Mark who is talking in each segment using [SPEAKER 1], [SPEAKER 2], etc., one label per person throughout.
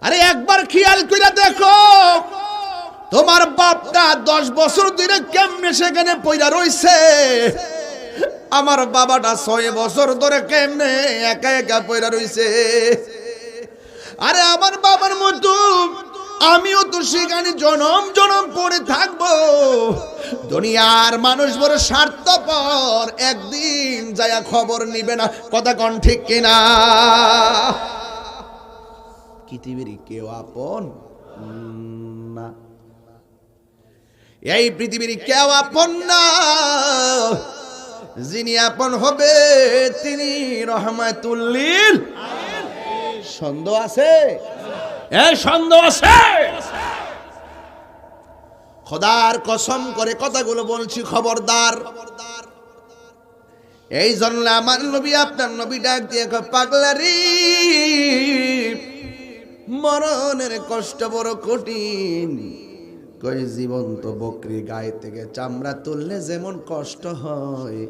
[SPEAKER 1] আরে একবার খেয়াল করে দেখো, তোমার বাপটা 10 বছর ধরে কেমনে সেখানে পয়রা রইছে, আমার বাবাটা 6 বছর ধরে কেমনে একা একা পয়রা রইছে। আরে আমার বাবার মতো আমিও তো সেখানে জনম জনম পড়ে থাকবো। দুনিয়ার মানুষ বড় স্বার্থপর, একদিন যায়া খবর নিবে না, কথা কোন ঠিক কিনা? পৃথিবীর কেউ আপন না, এই পৃথিবীর কেউ আপন না। যিনি আপন হবে তিনি রহমাতুল লিল। সন্দেহ আছে? সন্দেহ আছে? খোদার কসম করে কথাগুলো বলছি, খবরদার। এই জন্য আমার নবী আপনার নবী ডাক দিয়ে পাগলারি, মরণের কষ্ট বড় কঠিন। কই জীবন্ত বকরি গায়ে থেকে চামড়া তুললে যেমন কষ্ট হয়,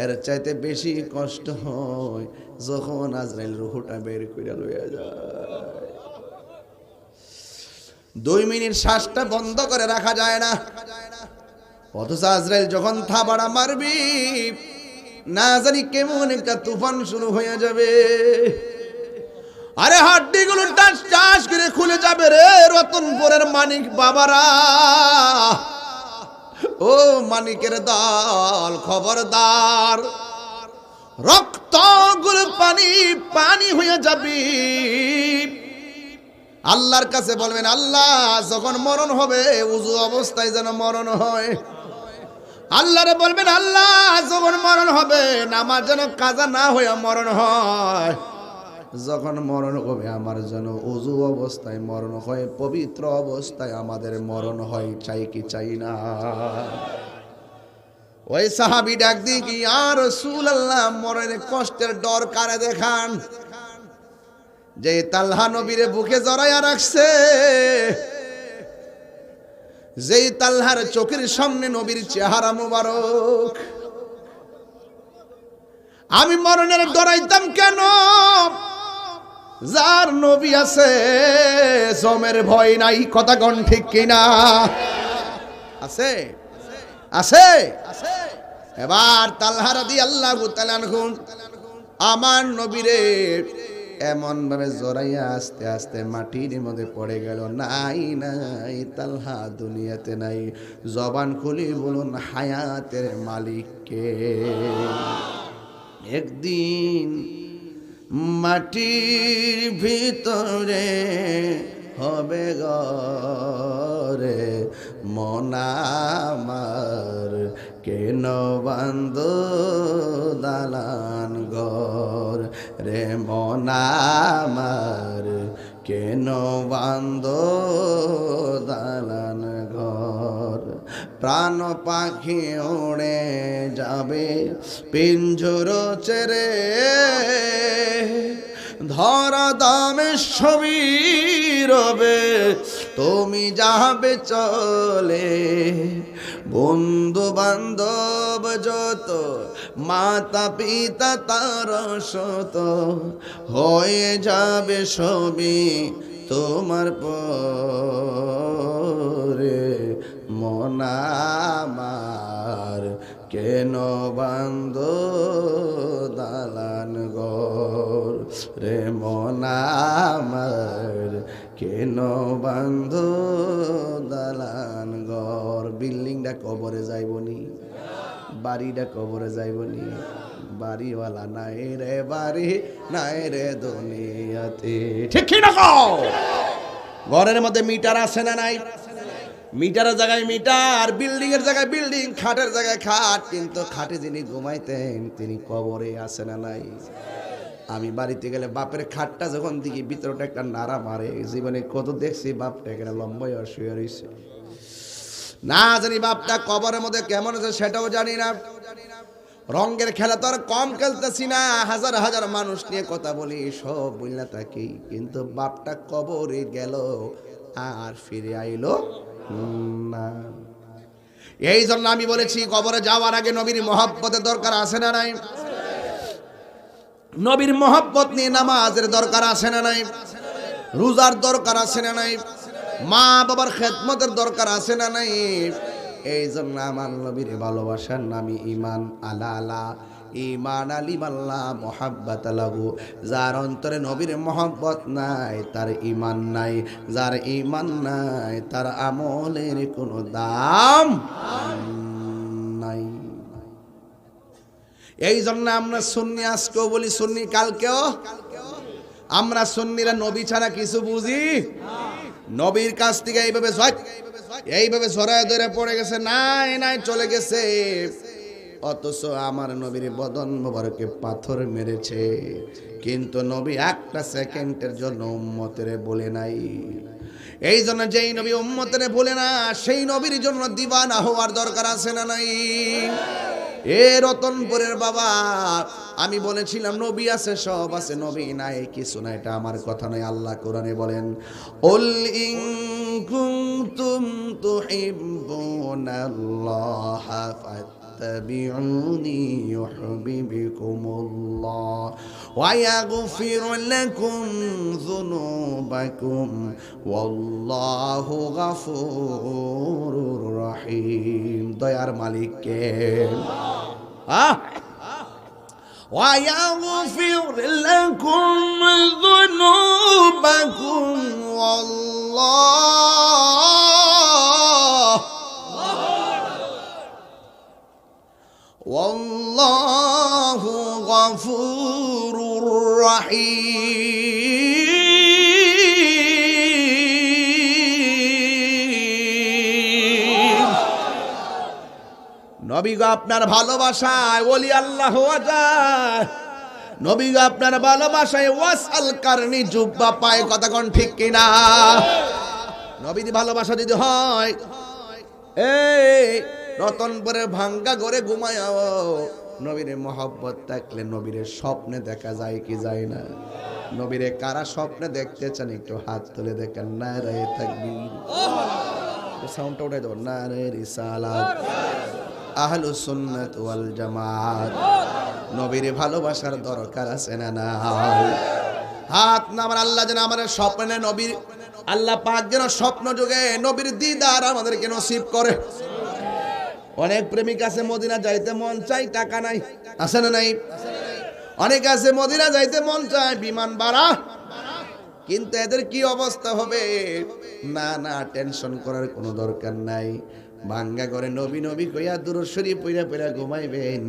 [SPEAKER 1] এর চাইতে বেশি কষ্ট হয় যখন আজরাইল রূহটা বের করে লইয়া যায়। 2 মিনিট শ্বাসটা বন্ধ করে রাখা যায় না, অথচ আজরাইল যখন থাবাড়া মারবি না জানি কেমন একটা তুফান শুরু হয়ে যাবে। আরে হাড্ডিগুলো টাস টাস করে খুলে যাবে রে রতনপুরের মানিক বাবারা। ও মানিকের দল, খবরদার, রক্তগুলো পানি পানি হয়ে যাবে। আল্লাহর কাছে বলবেন, আল্লাহ যখন মরণ হবে উযু অবস্থায় যেন মরণ হয়। আল্লাহরে বলবেন, আল্লাহ যখন মরণ হবে নামাজ যেন কাজা না হয়ে মরণ হয়। যখন মরণ হবে আমার যেন ওযু অবস্থায় মরণ হয়, পবিত্র অবস্থায় আমাদের মরণ হয়। চাই কি চাই না? ওই সাহাবী ডাক দিয়ে কি, ইয়া রাসূলুল্লাহ, মরণের কষ্টের ডর কারে দেখান? যে তালহা নবীরে বুকে জড়াইয়া রাখছে, যেই তালহার চোখের সামনে নবীর চেহারা মুবারক। আমি মরণের ডরাইতাম কেন? যার নবী আছে জমের ভয় নাই, কথা কোন ঠিক কিনা? আছে আছে। এবার তালহা রাদিয়াল্লাহু তাআলা আনহু আমার নবীরে এমন ভাবে জড়াইয়া আস্তে আস্তে মাটির মধ্যে পড়ে গেল। নাই নাই, তালহা দুনিয়াতে নাই। জবান খুলি বলুন, হায়াতের মালিককে। একদিন মাটির ভিতরে হবে ঘরে মন আমার, কেন বান্ধ দালান ঘর রে মন আমার, কেন বান্ধ দালান ঘর। প্রাণ পাখি উড়ে যাবে পিঞ্জর ছেড়ে, ধরা দামে সবই রবে তুমি যাবে চলে। বন্ধু বান্ধব যত, মাতা পিতা তার শত, হয়ে যাবে সবই তোমার পরে। মন আমার, কেন বান্ধ দালান ঘর রে মন আমার, কেন বান্ধ দালান ঘর। বিল্ডিংটা কবরে যাইবনি, বাড়িটা কবরে যাইবনি। বাড়িওয়ালা নাই রে বাড়ি, নাই রে দুনিয়াতে, ঠিক কি না? ঘরের মধ্যে মিটার আছে না নাই? মিটারের জায়গায় মিটার, বিল্ডিং এর জায়গায় বিল্ডিং, খাটের জায়গায় খাট, কিন্তু খাটে যিনি ঘুমাইতেন তিনি কবরে আছে না নাই? আমি বাড়িতে গেলে বাপের খাটটা যখন দেখি ভিতরটা একটা নাড়া মারে। জীবনে কত দেখছি বাপটা এখানে লম্বাই শুয়ে রয়েছে, না জানি বাপটা কবরের মধ্যে কেমন আছে সেটাও জানি না। রঙের খেলা তো আর কম খেলতেছি না, হাজার হাজার মানুষ নিয়ে কথা বলি, সব বললা থাকি, কিন্তু বাপটা কবরে গেল আর ফিরে আইলো না। এই জন্য আমি বলেছি কবরে যাওয়ার আগে নবীর মহব্বতের দরকার আছে না নাই? নবীর মহব্বত নিয়ে নামাজের দরকার আছে না নাই? রোজার দরকার আছে না নাই? মা বাবার খেদমতের দরকার আছে না নাই? এই জন্য আমার নবীর ভালোবাসার নামই ঈমান। আলা আলা ঈমান আলিমাল্লাহ মুহাব্বাত লাহু। যার অন্তরে নবীর মহব্বত নাই তার ঈমান নাই, যার ঈমান নাই তার আমলের কোনো দাম নাই। এই জন্য আমরা সুন্নি আজকেও বলি, সুন্নি কালকেও। আমরা সুন্নিরা নবী ছাড়া কিছু বুঝি। নবীর কাছ থেকে এইভাবে ছড়ায় ধরে পড়ে গেছে, নাই নাই চলে গেছে। অথচ আমার নবীর বদন মোবারকে পাথর মেরেছে, কিন্তু নবী একটা সেকেন্ডের জন্য উম্মতের বলে নাই। এই জন্য যেই নবী উম্মতের বলে না, সেই নবীর জন্য দিওয়ানা হওয়ার দরকার আছে না নাই? এ রতনপুরের বাবা, আমি বলেছিলাম নবী আছে, সব আছে, নবী নাই কিছু না। এটা আমার কথা নয়, আল্লাহ কোরআনে বলেন, উল ইন কুনতুম তুহিব্বুনাল্লাহ ফাত্তাবিউনি ইউহিব্বুকুমুল্লাহ ওয়া ইয়াগফির লাকুম যুনুবাকুম ওয়াল্লাহু গফুরুর রহিম। দয়ার মালিক কে? ويغفر لكم ذنوبكم والله غفور رحيم। নবী গো আপনার ভালোবাসায় ওলি আল্লাহ হওয়া যায়। নবী গো আপনার ভালোবাসায় ওয়াসাল কারনি জুব্বা পায়। কথা কোন ঠিক কিনা? নবীর ভালোবাসা যদি হয়, এই রতনপুরের ভাঙ্গা ঘরে ঘুমায়াও, নবীর মহব্বত থাকলে নবীর স্বপ্নে দেখা যায় কি যায় না? নবীরে কারা স্বপ্নে দেখতে চান একটু হাত তুলে দেখেন। নারে তাকবীর, সাউন্ডটা উঠাই দেবো। নারে রিসালাত, আহলুস সুন্নাত ওয়াল জামাত। নবীর ভালোবাসার দরকার আছে না নাই? হাত না আমার আল্লাহ যেন আমার স্বপ্নে নবীর, আল্লাহ পাক যেন স্বপ্ন যুগে নবীর দিদার আমাদেরকে নসিব করে। অনেক প্রেমিক আছে মদিনা যাইতে মন চাই, টাকা নাই, আছে না নাই? অনেক আছে মদিনা যাইতে মন চায়, বিমান ভাড়া, কিন্তু এদের কি অবস্থা হবে? না না, টেনশন করার কোনো দরকার নাই। ভাঙ্গা করে নবী নবী কইয়া দুরূদ শরীফ পইরা পইরা ঘুমাইবেন,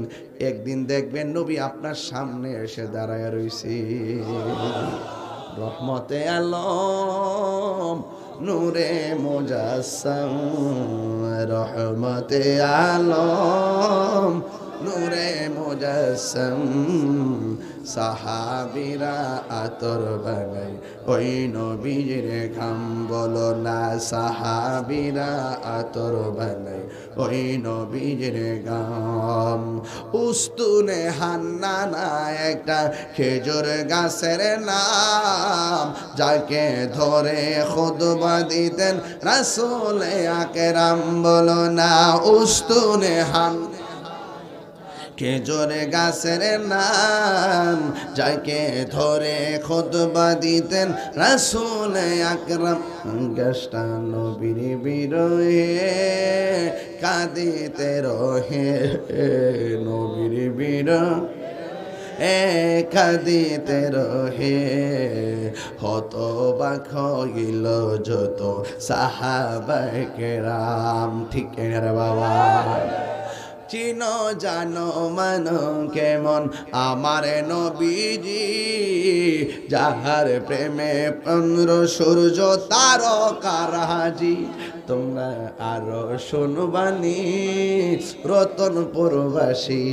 [SPEAKER 1] একদিন দেখবেন নবী আপনার সামনে এসে দাঁড়ায় রইছে। রহমতে আলম নূরে মুজাসসাম, রহমতে আলম নূরে মুজাসসাম। সাহাবীরা আতর বানাই ওই নবীর ঘাম, বলো না সাহাবীরা আতর বানাই ওই নবীর ঘাম। উস্তুনে হান্নানা একটা খেজুর গাছের নাম, যাকে ধরে খুতবা দিতেন রাসূল আকরাম, বলো না উস্তুনে হান্নানা খেজুর গাছের নাম, যাকে ধরে খুতবা দিতেন রাসূল আকরাম। গাছটা নবীর বিরহে কাঁদিতে রহে, নবীর বিরহে কাঁদিতে রহে। হতবাক হইল যত সাহাবায়ে কেরাম। ঠিক রে বাবা? চিনো জানো মানো কেমন আমার নবীজি, যাহার প্রেমে 15 সূর্য তারকারাজি। তোমরা আরো শুনবানি রতনপুরবাসী,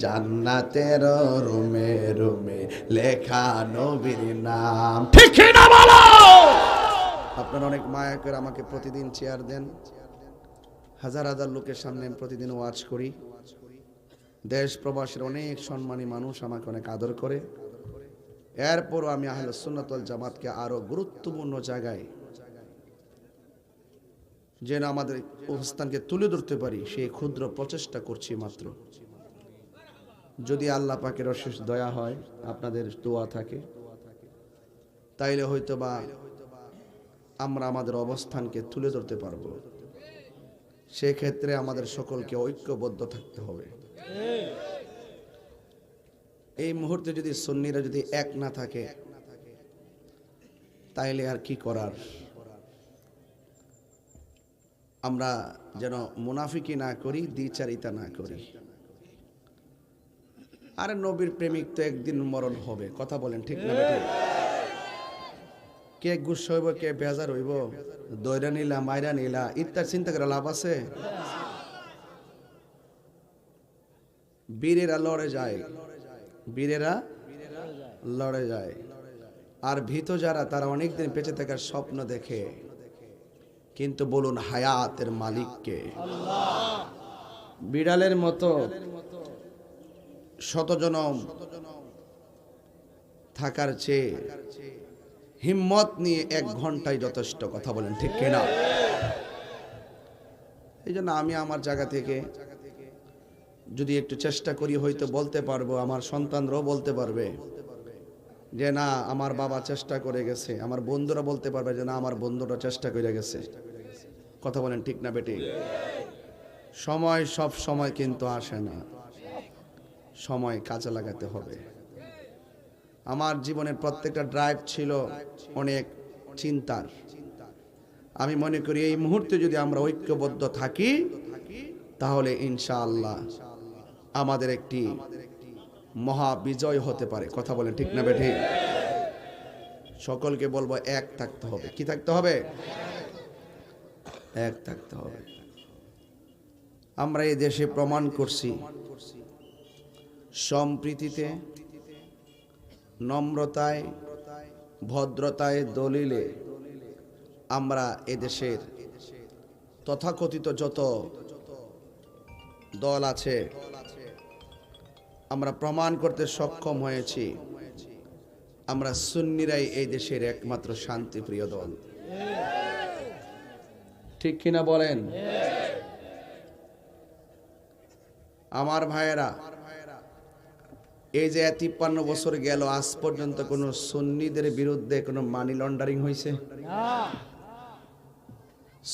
[SPEAKER 1] জান্নাতের রুমে রুমে লেখা নবীর নাম। ঠিক না বলো? আপনারা অনেক মায়া করে আমাকে প্রতিদিন চেয়ার দেন, হাজার হাজার লোকের সামনে প্রতিদিন ওয়াজ করি। দেশ প্রবাসের অনেক সম্মানী মানুষ আমাকে অনেক আদর করে। এরপরও আমি আহলে সুন্নাত ওয়াল জামাতকে আরো গুরুত্বপূর্ণ জায়গায় যেন আমাদের অবস্থানকে তুলে ধরতে পারি, সেই ক্ষুদ্র প্রচেষ্টা করছি মাত্র। যদি আল্লাহ পাকের অশেষ দয়া হয়, আপনাদের দোয়া থাকে, তাইলে হয়তো বা আমরা আমাদের অবস্থানকে তুলে ধরতে পারবো। সেক্ষেত্রে আমাদের সকলকে ঐক্যবদ্ধ থাকতে হবে। এই মুহূর্তে যদি সুন্নিরা যদি এক না থাকে তাইলে আর কি করার। আমরা যেন মুনাফিকি না করি, দ্বিচারিতা না করি। আরে নবীর প্রেমিক তো একদিন মরণ হবে, কথা বলেন ঠিক না বেঠিক? কে গুস্সা হইব, কে বেজার হইব, দইরা নিলা মাইরা নিলা ইত্যাদি চিন্তা করে লাভ আছে? বীরেরা লড়ে যায়, বীরেরা লড়ে যায়। আর ভীত যারা, তারা অনেকদিন বেঁচে থাকার স্বপ্ন দেখে, কিন্তু বলুন হায়াতের মালিককে। বিড়ালের মতো শতজনম থাকার চেয়ে হিম্মত নিয়ে 1 ঘন্টায় যথেষ্ট, কথা বলেন ঠিক কিনা? এই জন্য আমি আমার জায়গা থেকে যদি একটু চেষ্টা করি হয়তো বলতে পারবো, আমার সন্তানরাও বলতে পারবে যে না আমার বাবা চেষ্টা করে গেছে, আমার বন্ধুরা বলতে পারবে যে না আমার বন্ধুরা চেষ্টা করে গেছে, কথা বলেন ঠিক না বেটি? সময় সব সময় কিন্তু আসে না, সময় কাজে লাগাতে হবে। আমার জীবনের প্রত্যেকটা ড্রাইভ ছিল অনেক চিন্তার। আমি মনে করি এই মুহূর্তে যদি আমরা ঐক্যবদ্ধ থাকি তাহলে ইনশাআল্লাহ আমাদের একটি মহা বিজয় হতে পারে, কথা বলেন ঠিক না বেঠিক? সকলকে বলবো এক থাকতে হবে। কি থাকতে হবে? এক থাকতে হবে। আমরা এই দেশে প্রমাণ করছি সম্প্রীতিতে, নম্রতায়, ভদ্রতায়, দলিলে আমরা এদেশের তথাকথিত যত দল আছে আমরা প্রমাণ করতে সক্ষম হয়েছি আমরা সুন্নিরাই এই দেশের একমাত্র শান্তিপ্রিয় দল। ঠিক কিনা বলেন? আমার ভাইয়েরা, এই যে 53 বছর গেল আজ পর্যন্ত কোন সুন্নিদের বিরুদ্ধে কোনো মানি লন্ডারিং হয়েছে?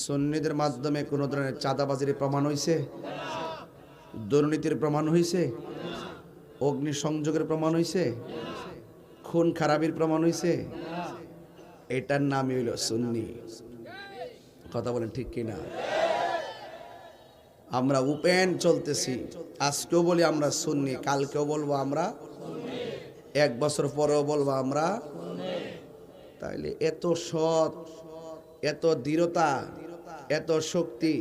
[SPEAKER 1] সুন্নিদের মাধ্যমে কোন ধরনের চাঁদাবাজির প্রমাণ হয়েছে? দুর্নীতির প্রমাণ হয়েছে? অগ্নিসংযোগের প্রমাণ হয়েছে? খুন খারাপির প্রমাণ হয়েছে? এটার নামই হইল সুন্নি, কথা বলেন ঠিক কিনা? আমরা ওপেন চলতেছি, আজকেও বলি আমরা সুন্নি, কালকেও বলবো আমরা, 1 বছর পরেও বলবো আমরা। তাইলে এত সৎ, এত দৃঢ়তা, এত শক্তি,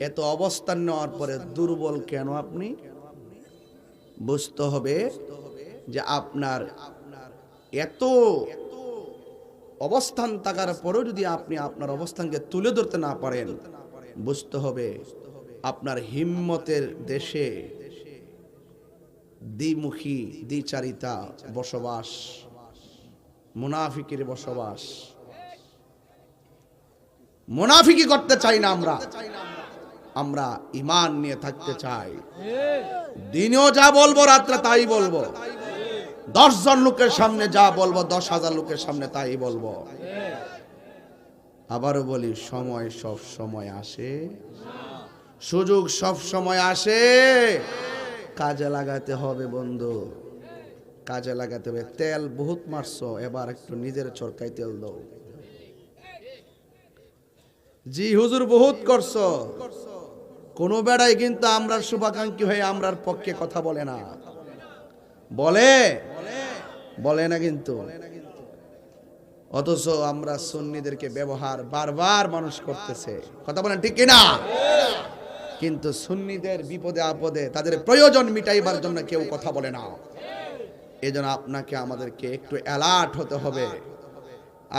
[SPEAKER 1] এত অবস্থান নেওয়ার পরে দুর্বল কেন আপনি? বুঝতে হবে যে আপনার এত অবস্থান থাকার পরেও যদি আপনি আপনার অবস্থানকে তুলে ধরতে না পারেন, বুঝতে হবে আপনার হিম্মতের দেশে দ্বিমুখী, দ্বিচারিতা বসবাস, মুনাফিকের বসবাস। মুনাফিকি করতে চাই না আমরা, আমরা ঈমান নিয়ে থাকতে চাই। দিনেও যা বলবো রাত্রে তাই বলবো, 10 জন লোকের সামনে যা বলবো 10,000 লোকের সামনে তাই বলবো। আবারও বলি, সময় সব সময় আসে, সুযোগ সব সময় আসে, কাজে লাগাতে হবে বন্ধু, কাজে লাগাতে হবে। তেল বহুত মারছো, এবার একটু নিজের চরকায় তেল দাও। জি হুজুর বহুত করছো, কোন বেড়াই কিন্তু আমরার শুভাকাঙ্ক্ষী হয়ে আমরার পক্ষে কথা বলে না, বলে না কিন্তু। অথচ আমরা সুন্নিদেরকে ব্যবহার বারবার মানুষ করতেছে, কথা বলেন ঠিক কিনা? কিন্তু সুন্নিদের বিপদে আপদে তাদের প্রয়োজন মিটাইবার জন্য কেউ কথা বলে না। এজন্য আপনাকে আমাদেরকে একটু অ্যালার্ট হতে হবে।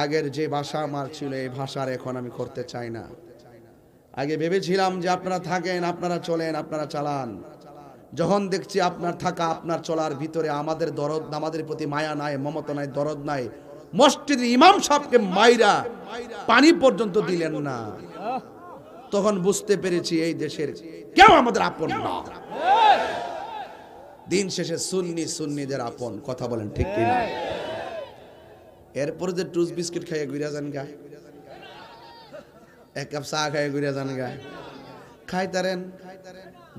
[SPEAKER 1] আগের যে ভাষা আমার ছিল এই ভাষার এখন আমি করতে চাই না। আগে ভেবেছিলাম যে আপনারা থাকেন, আপনারা চলেন, আপনারা চালান। যখন দেখছি আপনার থাকা, আপনার চলার ভিতরে আমাদের দরদ, আমাদের প্রতি মায়া নাই, মমতা নাই, দরদ নাই, মসজিদের ইমাম সাহেবকে মাইরা পানি পর্যন্ত দিলেন না, তখন বুঝতে পেরেছি এই দেশের কেউ আমাদের আপন না। দিন শেষে সুন্নি সুন্নিদের আপন, কথা বলেন ঠিক কিনা? এরপরে যে টুস বিস্কিট খাইয়ে ঘুরে যান গা, এক কাপ চা খাইয়ে ঘুরে যান গা, খাইতারেন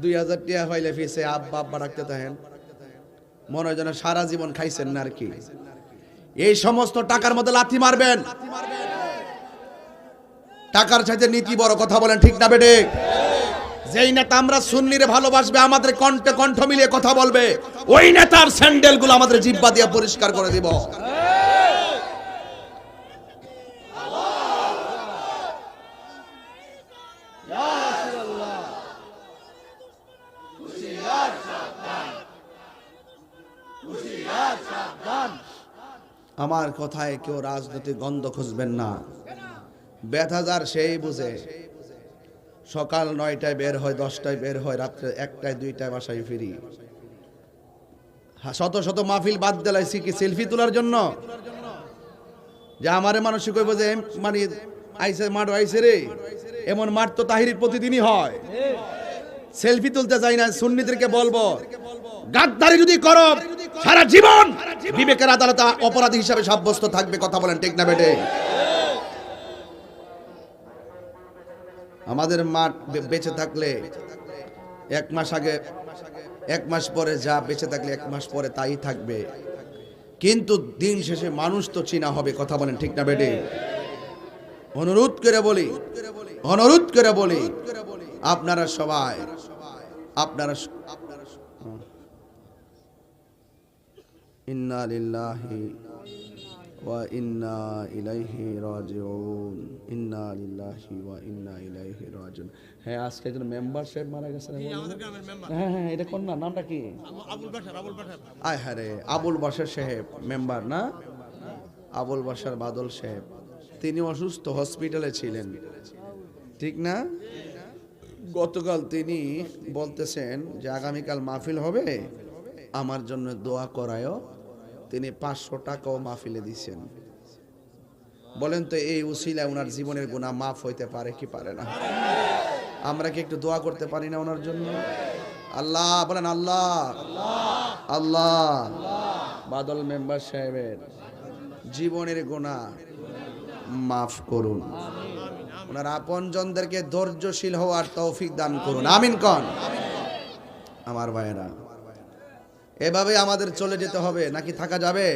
[SPEAKER 1] 2000 টাকা হইলে ফিসে আব্বা আব্বা রাখতে থাকেন, মনে হয় যেন সারা জীবন খাইছেন না আর কি। এই সমস্ত টাকার মধ্যে লাথি মারবেন। টাকার চাইতে নীতি বড়, কথা বলেন ঠিক না বেটে? যেই নেতা আমরা সুন্নিরে ভালোবাসবে, আমাদের কণ্ঠে কণ্ঠ মিলিয়ে কথা বলবে, ওই নেতার স্যান্ডেল গুলো আমাদের জিহ্বা দিয়ে পরিষ্কার করে দিব। আমার কথায় কেউ রাজনৈতিক গন্ধ খুঁজবেন না। ব্যথা যার সেই বুঝে। সকাল 9টায় বের হয়, 10টায় বের হয়, রাত্রে 1টায় 2টায় বাসায় ফিরি। শত শত মাহফিল বাদ দিলাইছি কি সেলফি তোলার জন্য? যে আমারে মানুষ কইব যে মানে আইছে মাঠ আইছে রে, এমন মাঠ তো তাহিরির প্রতিদিনই হয়। সেলফি তুলতে যাই না, সুন্নিদেরকে বলবো গাদ্দারি যদি করো সারা জীবন বিবেকের আদালতে অপরাধী হিসাবে সাব্যস্ত থাকবে, কথা বলেন ঠিক না বেটে? আমাদের মাঠ বেঁচে থাকলে 1 মাস আগে, 1 মাস পরে যা বেঁচে থাকলে 1 মাস পরে তাই থাকবে, কিন্তু দিন শেষে মানুষ তো চিনা হবে, কথা বলেন ঠিক না বেটে? অনুরোধ করে বলি আপনারা সবাই, আপনারা ইন্না লিল্লাহি ওয়া ইন্না ইলাইহি রাজিউন, ইন্না লিল্লাহি ওয়া ইন্না ইলাইহি রাজিউন। হ্যাঁ, আজকে একজন মেম্বার সাহেব মারা গেছেন। হ্যাঁ হ্যাঁ, এটা কোন নামটা কি? আবুল বাশার। আয় হ্যাঁ রে, আবুল বাশার সাহেব মেম্বার না? আবুল বাশার বাদল সাহেব, তিনি অসুস্থ, হসপিটালে ছিলেন, ঠিক না? গতকাল তিনি বলতেছেন যে আগামীকাল মাহফিল হবে, আমার জন্য দোয়া করায়ও। তিনি 500 টাকাও মাহফিলে দিচ্ছেন। বলেন তো এই উসিলায় ওনার জীবনের গুনাহ মাফ হইতে পারে কি পারে না? আমরা কি একটু দোয়া করতে পারি না ওনার জন্য? আল্লাহ বলেন, আল্লাহ আল্লাহ বাদল মেম্বার সাহেবের জীবনের গুনাহ মাফ করুন, ওনার আপনজনদেরকে ধৈর্যশীল হওয়ার তৌফিক দান করুন, আমিন কন। আমার ভাইয়েরা, এভাবে আমাদের চলে যেতে হবে নাকি থাকা যাবে?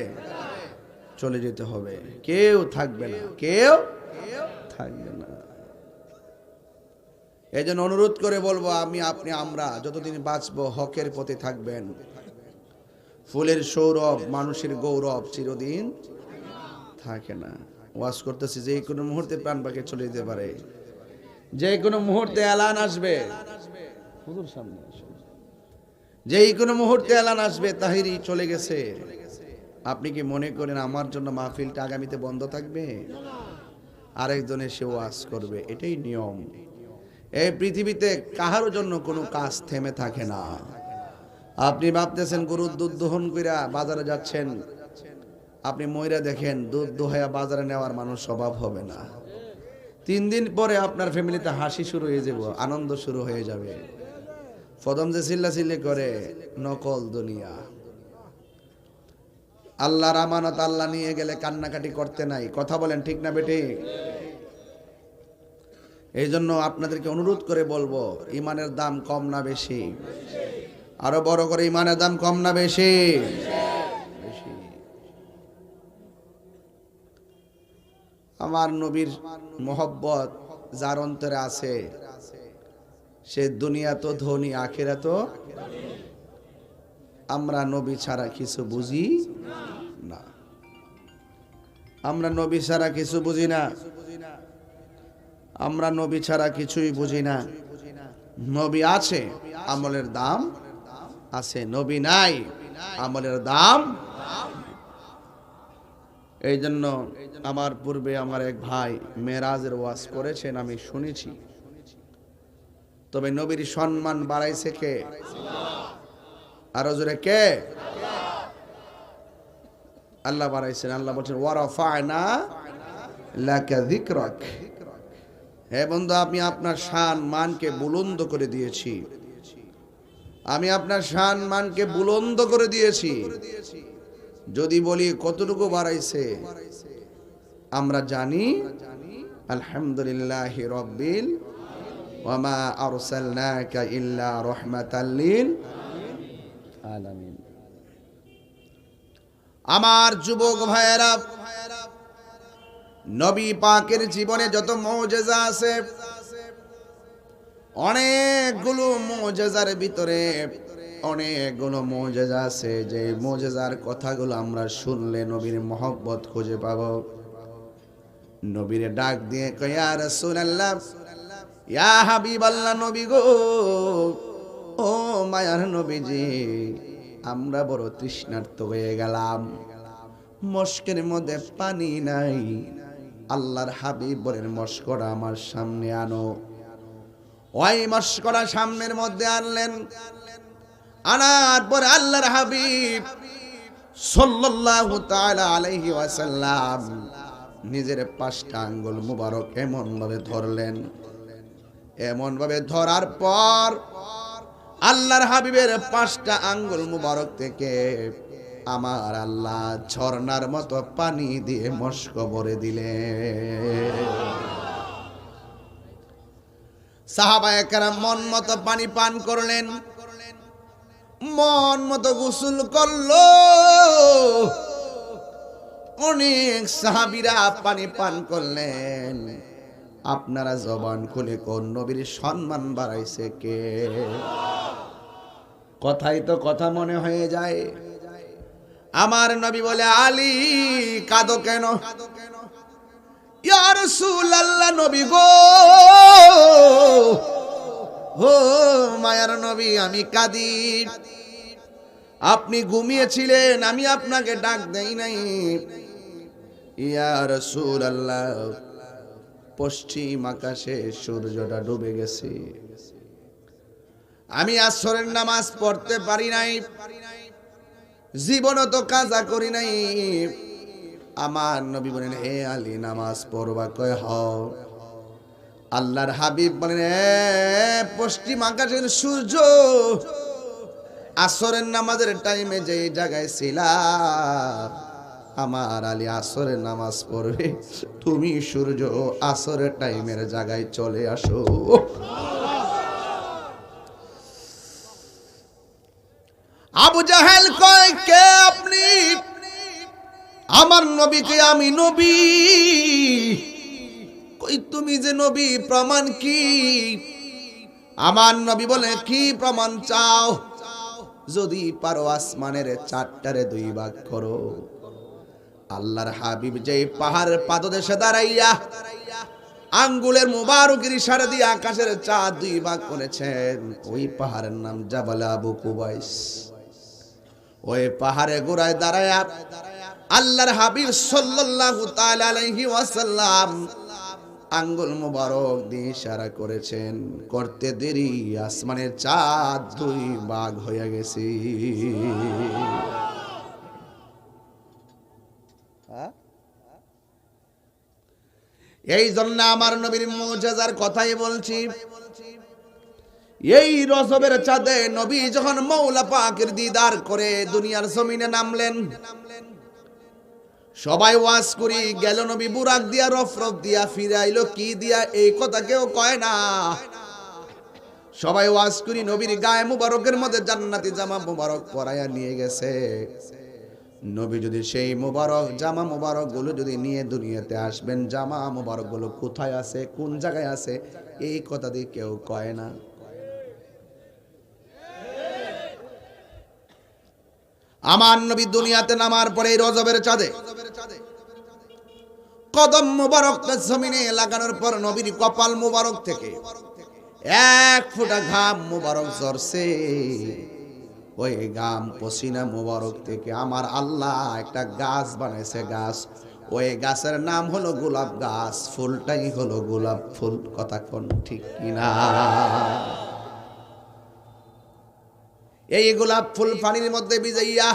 [SPEAKER 1] চলে যেতে হবে, কেউ থাকবে না, কেউ থাকবে না। এই জন্য অনুরোধ করে বলবো, আমি আপনি আমরা যতদিন বাঁচবো হকের পথে থাকবেন। ফুলের সৌরভ মানুষের গৌরব চিরদিন থাকে না। ওয়াজ করতেছি, যে কোনো মুহূর্তে প্রাণ পাখি চলে যেতে পারে, যে কোনো মুহূর্তে এলান আসবে, হুজুর সামনে আসুন, যেই কোনো মুহূর্তে এলান আসবে তাহিরি চলে গেছে। আপনি কি মনে করেন আমার জন্য মাহফিলটা আগামীতে বন্ধ থাকবে? আরেকজন এসে ওয়াজ করবে, এটাই নিয়ম। এই পৃথিবীতে কাহারও জন্য কোনো কাজ থেমে থাকে না। আপনি ভাবতেছেন গরুর দুধ দহন কইরা বাজারে যাচ্ছেন, আপনি ময়রা দেখেন দুধ দোহাইয়া বাজারে নেওয়ার মানুষ স্বভাব হবে না। 3 দিন পরে আপনার ফ্যামিলিতে হাসি শুরু হয়ে যাবে, আনন্দ শুরু হয়ে যাবে। প্রথম যে চিল্লাচিল্লি করে নকল দুনিয়া। আল্লাহর আমানত আল্লাহ নিয়ে গেলে কান্নাকাটি করতে নাই, কথা বলেন ঠিক না বেটি? এই জন্য আপনাদেরকে অনুরোধ করে বলবো, ইমানের দাম কম না বেশি? আরো বড় করে, ইমানের দাম কম না বেশি? আমার নবীর মোহব্বত যার অন্তরে আছে, সে দুনিয়া তো ধনী, আখিরা তো। আমরা নবী ছাড়া কিছু বুঝি না, আমরা নবী ছাড়া কিছু বুঝি না, আমরা নবী ছাড়া কিছুই বুঝি না। নবী আছে, আমলের দাম আছে, নবী নাই, আমলের দাম। এই জন্য আমার পূর্বে আমার এক ভাই মেরাজের ওয়াজ করেছেন, আমি শুনেছি। তবে নবীর সম্মান বাড়াইছে কে? আরো জোরে কে? আল্লাহ বাড়াইছেন। আল্লাহ বলছেন ওয়ারাফা'না লাকা যিকরাক। হে বন্ধু, আমি আপনার শান মানকে বুলন্দ করে দিয়েছি, আমি আপনার শান মানকে বুলন্দ করে দিয়েছি। যদি বলি কতটুকু বাড়াইছে, আমরা জানি আলহামদুলিল্লাহি রাব্বিল ওয়া মা আরসালনাকা ইল্লা রাহমাতাল লিল আলামিন। আমার যুবক ভাইয়েরা, নবী পাকের জীবনে যত মুজিজা আছে, অনেকগুলো মুজিজার ভিতরে অনেকগুলো মুজিজা আছে, যে মুজিজার কথাগুলো আমরা শুনলে নবীর মহব্বত খুঁজে পাবো। নবীরে ডাক দিয়ে কয়, ইয়া রাসূলুল্লাহ, ইয়া হাবিবাল্লাহ, নবী গো, ও মায়ার নবীজি, আমরা বড় তৃষ্ণার্ত হয়ে গেলাম, মস্কের মধ্যে পানি নাই, আল্লাহর হাবিব বলেন মস্করা আমার সামনে আনো। ওই মস্করা সামনের মধ্যে আনলেন, আনার পর আল্লাহর হাবিব সাল্লাল্লাহু তাআলা আলাইহি ওয়াসাল্লাম নিজের 5টা আঙ্গুল মুবারক এমন ভাবে ধরলেন, এমন ভাবে ধরার পর আল্লাহর হাবিবের 5টা আঙ্গুল মুবারক থেকে আমার আল্লাহ ঝর্ণার মতো পানি দিয়ে মস্ক ভরে দিলেন। সাহাবায়ে কেরাম মন মতো পানি পান করলেন, মন মতো গোসল করলো। অনেক সাহাবীরা পানি পান করলেন। আপনারা জবান খুলে কোন নবীর সম্মান বাড়াইছে কে? কথাই তো কথা মনে হয়ে যায়। আমার নবী বলে, আলী কাঁদো কেন? ইয়া রাসূলুল্লাহ, নবী গো, ও মায়ার নবী, আমি কাঁদি। আপনি ঘুমিয়েছিলেন, আমি আপনাকে ডাক দেই নাই। ইয়া রাসূলুল্লাহ, পশ্চিম আকাশে সূর্যটা ডুবে গেছে, আমি আসরের নামাজ পড়তে পারি নাই, জীবনও তো কাজা করি নাই। আমার নবী বলেন, হে আলী, নামাজ পড়বা? কয় হ। আল্লাহর হাবিব বলেন, পশ্চিম আকাশের সূর্য আসরের নামাজের টাইমে যে জায়গায় ছিলাম, আমার আলী আসরের নামাজ পড়বে, তুমি সূর্য আসরের টাইমের জায়গায় চলে আসো। আবু জাহেল কয়, কে আপনি? আমার নবীকে আমি নবী। কই তুমি যে নবী, প্রমাণ কি? আমার নবী বলে, কি প্রমাণ চাও? যদি পারো আসমানের 4টারে 2 ভাগ করো। আল্লাহর হাবিব যেই পাহাড়ের পাদদেশে দাঁড়াইয়া আঙ্গুলের মুবারকের ইশারা দিয়ে আকাশের চাঁদ 2 ভাগ করেছেন, ওই পাহাড়ের নাম জাবাল আবু কুবাইস। ওই পাহাড়ে গোড়ায় দাঁড়ায়া আল্লাহর হাবিব সাল্লাল্লাহু তাআলা আলাইহি ওয়াসাল্লাম আঙ্গুল মুবারক দিয়ে ইশারা করেছেন, করতে দেরি আসমানের চাঁদ 2 ভাগ হয়ে গেছে। এই জন্য আমার নবীর মুজিজার কথাই বলছি। এই রজবের চাঁদে নবী যখন মওলা পাকের দিদার করে দুনিয়ার জমিনে নামলেন, সবাই ওয়াজ করি গেল, নবী বুরাক দিয়া রফরফ দিয়া ফিরে আইলো কি দিয়া, এই কথা কেউ কয় না। সবাই ওয়াজ করি নবীর গায়ে মুবারকের মধ্যে জান্নাতি জামা মুবারক পরায়া নিয়ে গেছে। নবী যদি সেই মুবারক জামা মুবারক গুলো যদি নিয়ে দুনিয়াতে আসবেন, জামা মুবারক গুলো কোথায় আছে, কোন জায়গায় আছে, এই কথা দিয়ে কেউ কয় না। আমার নবী দুনিয়াতে নামার পরে এই রজবের চাঁদে কদম মুবারক জমিনে লাগানোর পর নবীর কপাল মুবারক থেকে 1 ফোঁটা ঘাম মুবারক ঝরছে। ওই ঘাম পসিনা মুবারক থেকে আমার আল্লাহ একটা গাছ বানাইছে, গাছ, ওই গাছের নাম হলো গোলাপ গাছ, ফুলটাই হলো গোলাপ ফুল। কথা কোন ঠিক কিনা? এই গোলাপ ফুল পানির মধ্যে ভিজাইয়া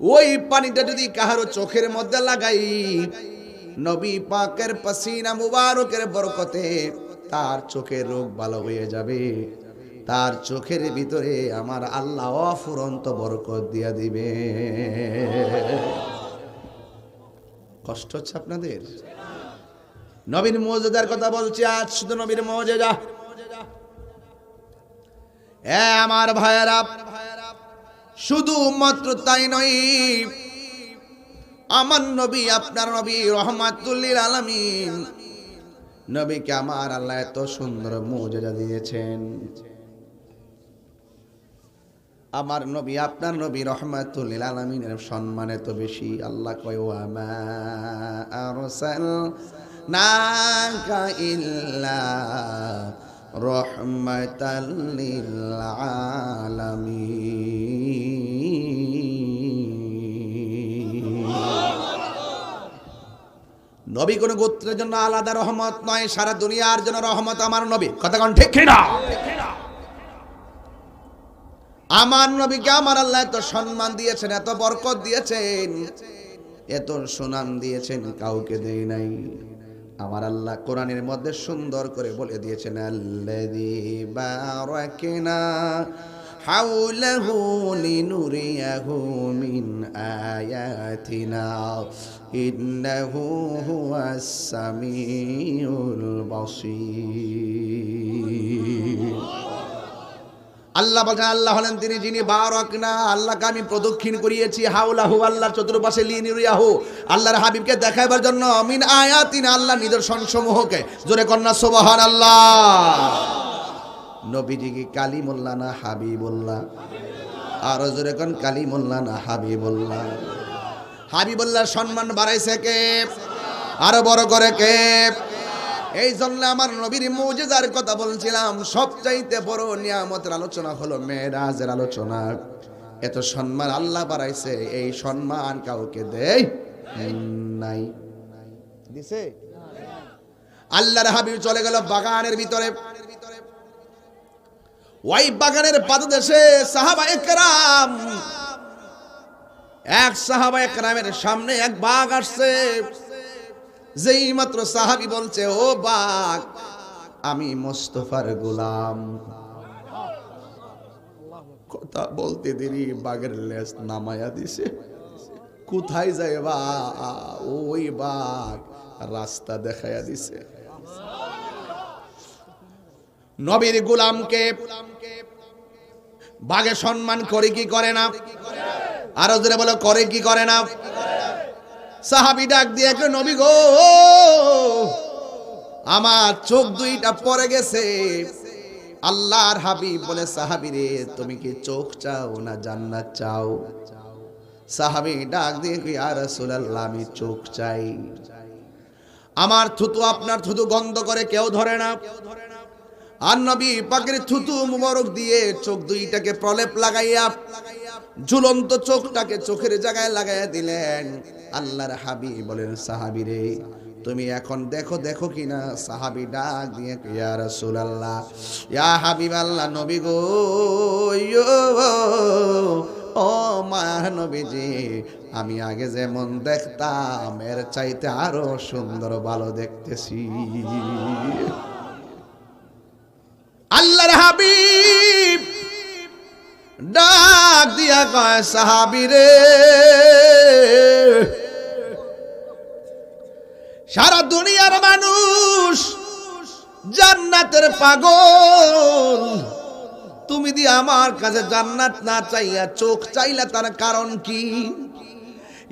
[SPEAKER 1] ওই পানিটা যদি কাহারো চোখের মধ্যে লাগাই, নবী পাকের পসিনা মুবারকের বরকতে তার চোখের রোগ ভালো হয়ে যাবে। তার চোখের ভিতরে আমার আল্লাহ অফুরন্ত বরকত দিয়া দিবে। কষ্ট হচ্ছে আপনাদের? নবীর মুজিজার কথা বলছি আজ, শুধু নবীর মুজিজা। আমার ভাইয়েরা, শুধু মাত্র তাই নয়, আমার নবী, আপনার নবী রহমাতুল লিল আলামিন, নবীকে আমার আল্লাহ এত সুন্দর মুজিজা দিয়েছেন। আমার নবী, আপনার নবী রহমাতুল লিল আলামিনের সম্মান এত বেশি। আল্লাহ কয়, ওয়া মা আরসালনাকা ইল্লা রাহমাতাল লিল আলামিন। নবী কোন গোত্রের জন্য আলাদা রহমত নয়, সারা দুনিয়ার জন্য রহমত আমার নবী। কথা কোন ঠিক না? আমার নবীকে আমার আল্লাহ এত সম্মান দিয়েছেন, এত বরকত দিয়েছেন, এত সুনাম দিয়েছেন, কাউকে দেয় নাই। আমার আল্লাহ কোরআনের মধ্যে সুন্দর করে বলে দিয়েছেন, আল্লাযী বারাকনা হাওলাহু লিনুরিয়াহু মিন আয়াতিনা ইন্নাহু হুয়াস সামিউল বাসীর। আল্লাহ বলেন, আল্লাহ হলেন তিনি যিনি বারাকনা, আল্লাহকে আমি প্রদক্ষিণ করিয়েছি, হাওলাহু, আল্লাহর চতুর্পাশে, লিনুরিয়াহু, আল্লাহর হাবিবকে দেখাবার জন্য, মিন আয়াতিনা, আল্লাহ নিদর্শন সমূহকে। জোরে কন্যা সুবহানাল্লাহ। নবীজি কি কালিমুল্লাহ না হাবিবুল্লাহ? আর জোরে কোন কালিমুল্লাহ না হাবিবুল্লাহ? হাবিবুল্লাহ সম্মান বাড়াইছে কে? আরো বড় করে কে? এই জন্য আমার নবীর মুজিজার কথা বলছিলাম। সবচাইতে বড় নিয়ামতের আলোচনা হলো মেরাজের আলোচনা। এত সম্মান আল্লাহ বাড়াইছে, এই সম্মান কাউকে দেয় নাই। দিছে? আল্লাহর হাবিব চলে গেল বাগানের ভিতরে। ওই বাগানের পাদদেশে সাহাবায়ে কেরাম, এক সাহাবায়ে কেরামের সামনে এক বাঘ আসছে। যেই মাত্র সাহাবী বলছে, ও বাঘ, আমি মুস্তাফার গোলাম। কথা বলতে দেরি বাঘের লেজ নামায়া দিছে। কোথায় যায় বা? ওই বাঘ রাস্তা দেখায়া দিছে। নবীর গোলামকে বাঘে সম্মান করে কি করে না? আরো জোরে বলো, করে কি করে না? সাহাবী ডাক দিয়ে, নবী গো, আমার চোখ দুইটা পড়ে গেছে। আল্লাহর হাবিব বলে, সাহাবী রে, তুমি কি চোখ চাও না জান্নাত চাও? সাহাবী ডাক দিয়ে, ইয়া রাসূলুল্লাহ, আমি চোখ চাই। আমার থুতু আপনার থুতু গন্ধ করে কেউ ধরে না। আর নবী পাকের থুতু মুবারক দিয়ে চোখ দুইটাকে প্রলেপ লাগাইয়া ঝুলন্ত চোখটাকে চোখের জায়গায় লাগাইয়া দিলেন। আল্লাহর হাবিব বলেন, সাহাবী রে, তুমি এখন দেখো দেখো কিনা? সাহাবী ডাক দিয়ে, ইয়া রাসূলুল্লাহ, ইয়া হাবিবাল্লাহ, নবী গো, ও মহানবীজি, আমি আগে যেমন দেখতাম এর চাইতে আরো সুন্দর ভালো দেখতেছি। আল্লাহর হাবিব ডাক দিয়া কয়, সাহাবী রে, সারা দুনিয়ার মানুষ জান্নাতের পাগল, তুমি দি আমার কাছে জান্নাত না চাইয়া চোখ চাইলা, তার কারণ কি?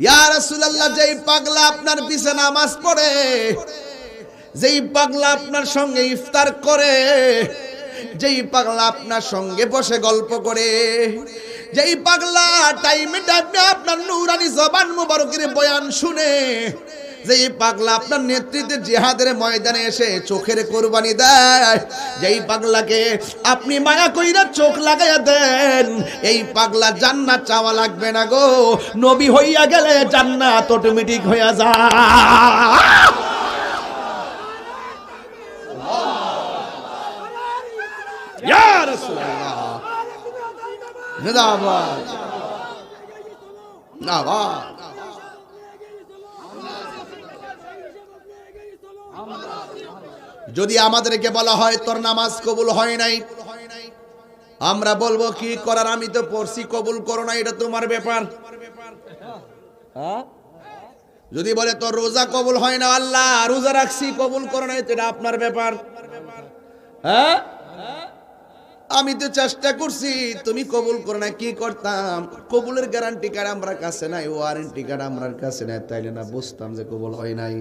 [SPEAKER 1] ইয়া রাসূলুল্লাহ, যেই পাগলা আপনার পিছে নামাজ পড়ে, যেই পাগলা আপনার সঙ্গে ইফতার করে, যেই পাগলা আপনার সঙ্গে বসে গল্প করে, যেই পাগলা টাইমে টাইমে আপনার নূরানি জবান মুবারকের বয়ান শুনে, যেই পাগলা আপনার নেতৃত্বে জিহাদের ময়দানে এসে চোখের কুরবানি দেয়, যেই পাগলাকে আপনি মায়া কইরা চোখ লাগাইয়া দেন, এই পাগলা জান্নাত চাওয়া লাগবে না গো, নবী হইয়া গেলে জান্নাত অটোমেটিক হইয়া যায়। ইয়া রাসূলুল্লাহ, জিন্দাবাদ, জিন্দাবাদ। যদি আমাদেরকে বলা হয় তোর নামাজ কবুল হয় নাই, আমরা বলবো কি করার, আমি তো পড়ছি, কবুল করো না, এটা তোমার ব্যাপার। হ্যাঁ, যদি বলে তোর রোজা কবুল হয় না, আল্লাহ রোজা রাখছি কবুল করো না, এটা আপনার ব্যাপার। হ্যাঁ, আমি তো চেষ্টা করছি, তুমি কবুল করো না, কি করতাম? কবুলের গ্যারান্টি কার্ড আমার কাছে নাই, ওয়ারেন্টি কার্ড আমার কাছে নাই, তাইলে না বুঝতাম যে কবুল হয় নাই।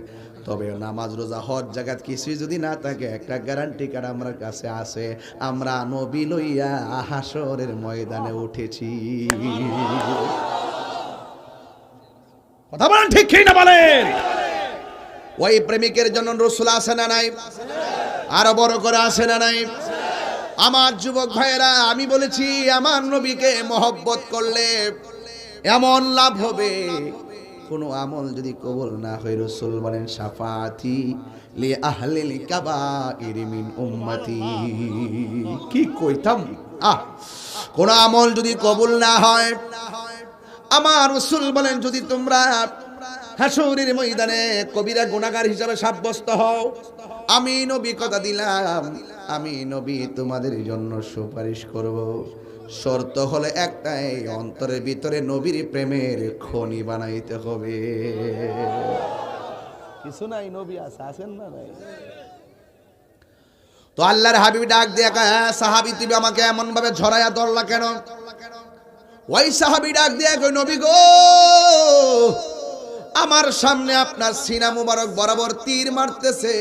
[SPEAKER 1] তবে নামাজ রোজা হজ জাকাত কিছুই যদি না থাকে, একটা গ্যারান্টি কার্ড আমার কাছে আছে, আমরা নবী লইয়া হাসরের ময়দানে উঠেছি। কথা বলেন ঠিক কি না বলেন? ওই প্রেমিকের জন্য রাসূল আছে না নাই? আরো বড় করে আছে না নাই? আমার যুবক ভাইয়েরা, আমি বলেছি আমার নবীকে মহব্বত করলে এমন লাভ হবে, কোনো আমল যদি কবুল না হয়, রাসূল বলেন শাফাআতি লি আহলিল কাবাইর মিন উম্মতি। কি কইতাম, কোন আমল যদি কবুল না হয়, আমার রাসূল বলেন যদি তোমরা হাসরের ময়দানে কবিরা গুনাহগার হিসাবে সাব্যস্ত হও, আমি নবী কথা দিলাম, আমি নবী তোমাদের জন্য সুপারিশ করব। শর্ত হলো একটাই, অন্তরের ভিতরে নবীর প্রেমের খনি বানাইতে হবে। কিছু নাই, নবী আছে, আছেন না নাই? তো আল্লাহর হাবিব ডাক দিয়ে সাহাবী তুমি আমাকে এমন ভাবে ঝরাইয়া ধরলা কেন? ওই সাহাবী ডাক দিয়ে কই, নবী গো, আমার সামনে আপনার সিনা মুবারক বরাবর তীর মারতেছে,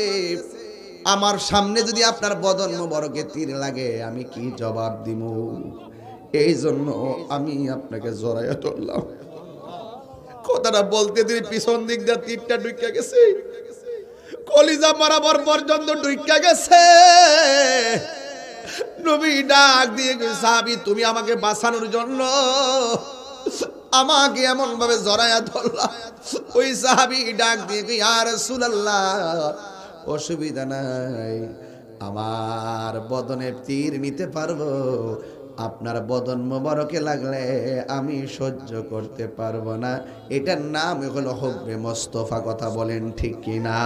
[SPEAKER 1] আমার সামনে যদি আপনার বদন মুবারকে তীর লাগে আমি কি জবাব দিব? এই জন্য আমি আপনাকে জড়াইয়া ধরলাম। কথাটা বলতে দিন পিছন দিক দিয়ে তীরটা ঢুকে গেছে, কলিজা বরাবর পর্যন্ত ঢুকে গেছে। নবী ডাক দিয়ে সাহাবী তুমি আমাকে বাঁচানোর জন্য আমাকে এমন ভাবে জড়াইয়া ধরলা। ওই সাহাবী ডাক দিয়ে ইয়া রাসূলুল্লাহ, অসুবিধা নাই, আমার বদনে তীর নিতে পারবো, আপনার বদন মোবারকে লাগলে আমি সহ্য করতে পারবো না। এটার নাম হলো হুব্বে মুস্তাফা। কথা বলেন ঠিক কিনা?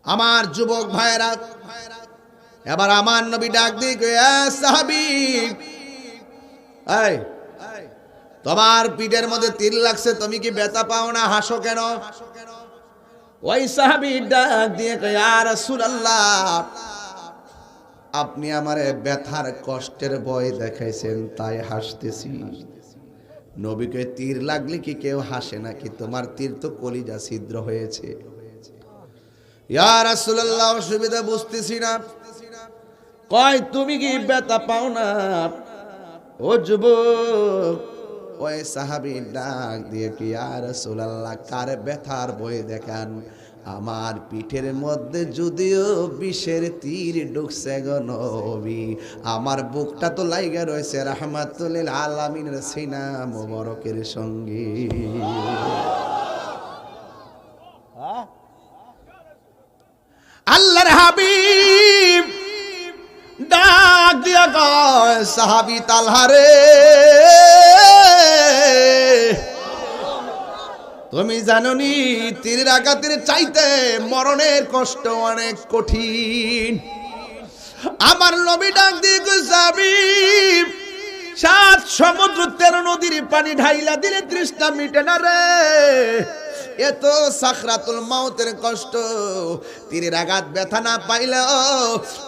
[SPEAKER 1] আমার যুবক ভাইরা, এবার আমার নবী ডাক দিয়ে সাহাবী, এই তোমার পিঠের মধ্যে তীর লাগছে, তুমি কি ব্যথা পাও না, হাসো কেন? ওই সাহাবী ডাক দিয়ে ইয়া রাসূলুল্লাহ, আপনি আমারে ব্যথার কষ্টের ভয় দেখাইছেন তাই হাসতেছি। নবীকে তীর লাগলে কি কেউ হাসে নাকি? তোমার তীর তো কলিজা ছিদ্র হয়েছে। ইয়া রাসূলুল্লাহ, অসুবিধা বুঝতেছি না। কয় তুমি কি ব্যথা পাও না? ও যুবক, ওই সাহাবী ডাক দিয়ে কি ইয়া রাসূলুল্লাহ, কার ব্যথার ভয় দেখান? আমার পিঠের মধ্যে যদিও বিষের তীর ঢুকছে গো নবী, আমার বুকটা তো লাইগা রয়েছে রাহমাতুল লিল আলামিনের সিনা মোবারকের সঙ্গে। আল্লাহর হাবিব ডাক দিয়া কয় সাহাবী তালহা রে, তুমি জানোনি তীরের আঘাতের চাইতে মরণের কষ্ট অনেক কঠিন। আমার নবী ডাক দিয়ে কই সাহাবী, 7 সমুদ্র 13 নদীর পানি ঢাইলা দিলে তৃষ্ণা মিটে না রে, এত সাকরাতুল মাউতের কষ্ট, তীরের আঘাত ব্যথা না পাইলেও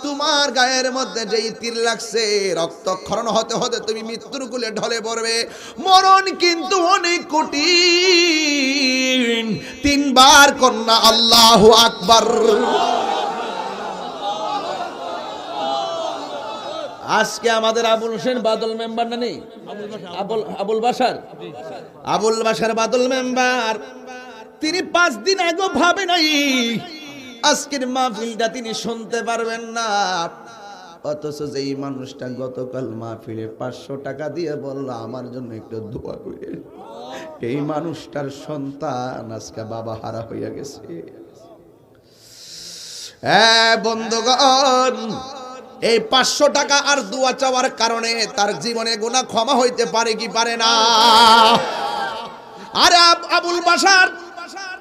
[SPEAKER 1] তোমার গায়ের মধ্যে যেই তীর লাগছে রক্তক্ষরণ হতে হতে তুমি মৃত্যুর কোলে ঢলে পড়বে। মরণ কিন্তু অনেক কঠিন। 3 বার কন্যা আল্লাহু আকবার। আজকে আমাদের আবুল হোসেন বাদল মেম্বার না নেই? আবুল বাসার বাদল মেম্বার, তিনি 5 দিন আগে ভাবে নাই আজকের মাহফিলটা তিনি শুনতে পারবেন না, অথচ যেই মানুষটা গতকাল মাহফিলে 500 টাকা দিয়ে বলল আমার জন্য একটু দোয়া করেন, এই মানুষটার সন্তান আজকে বাবা হারা হইয়া গেছে। হ্যাঁ বন্ধুগণ, এই 500 টাকা আর দোয়া চাওয়ার কারণে তার জীবনে গুনাহ ক্ষমা হইতে পারে কি পারে না? আরে আবুল বাসার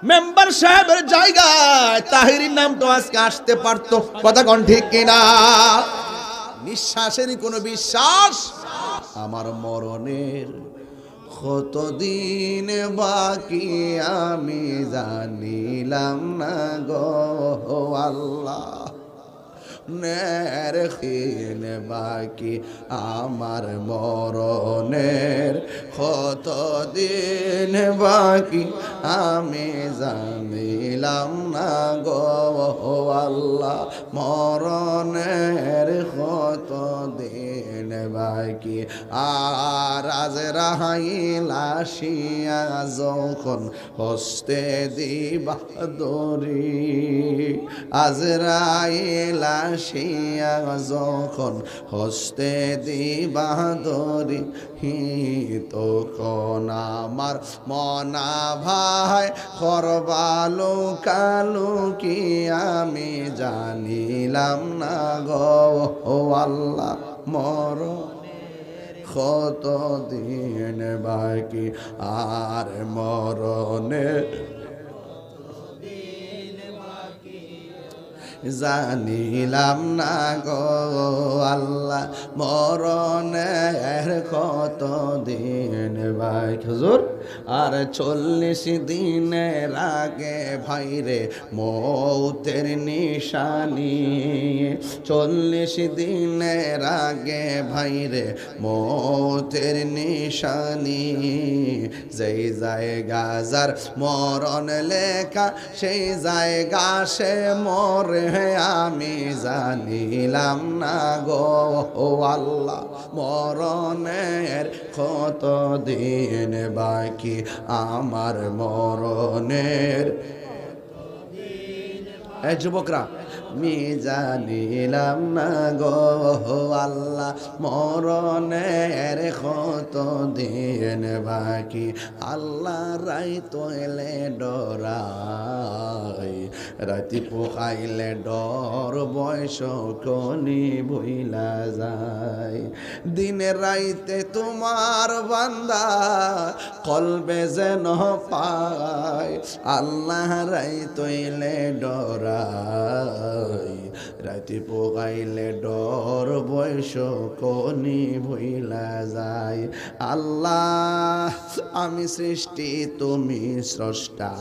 [SPEAKER 1] মেম্বার সাহেবের জায়গায় তাহিরির নামটা আজকে আসতে পারতো। কথা কোন ঠিক কিনা? নিঃশ্বাসেরই কোনো বিশ্বাস। আমার মরণের কতদিন বাকি আমি জানিলাম না গো আল্লাহ, নেরখিন বাকি আমার মরণের কতদিন বাকি আমি জানিলাম না গো আল্লাহ, মরণের কতদিন বাকি। আর আজরাইল আসিয়া যখন হস্তে দিবা দরি, আজরাইল আসিয়া যখন হস্তে দিবা দরি, তখন আমার মনা ভাই করবালু কালু কি আমি জানিলাম না গো আল্লাহ, কত দিন বাকি আর মরণের জানিলাম না গো আল্লাহ, মরণের কত দিন বাকি। হুজুর আর 40 দিনের আগে ভাইরে মৌতের নিশানি, 40 দিনের আগে ভাইরে মৌতের নিশানি, যেই জায়গা যার মরণ লেখা সেই জায়গা সে মরে আমি জানিলাম না গো আল্লাহ, মরণের কত দিন বাকি আমার মরণের। এই যুবকরা, আমি জানিলাম না গো আল্লাহ, মরণের কত দিন বাকি। আল্লাহ রাইত এলে ডরাই, রাতি পোখাইলে ডর, বয়স কনি ভইলা যায়। দিনে রাইতে তোমার বান্দা কলবে যেন পায়, আল্লাহ রাইত এলে ডরাই, রাতি পোগাইলে ডর, বয়স কনি ভইলা যায়। আল্লাহ আমি সৃষ্টি তুমি স্রষ্টা,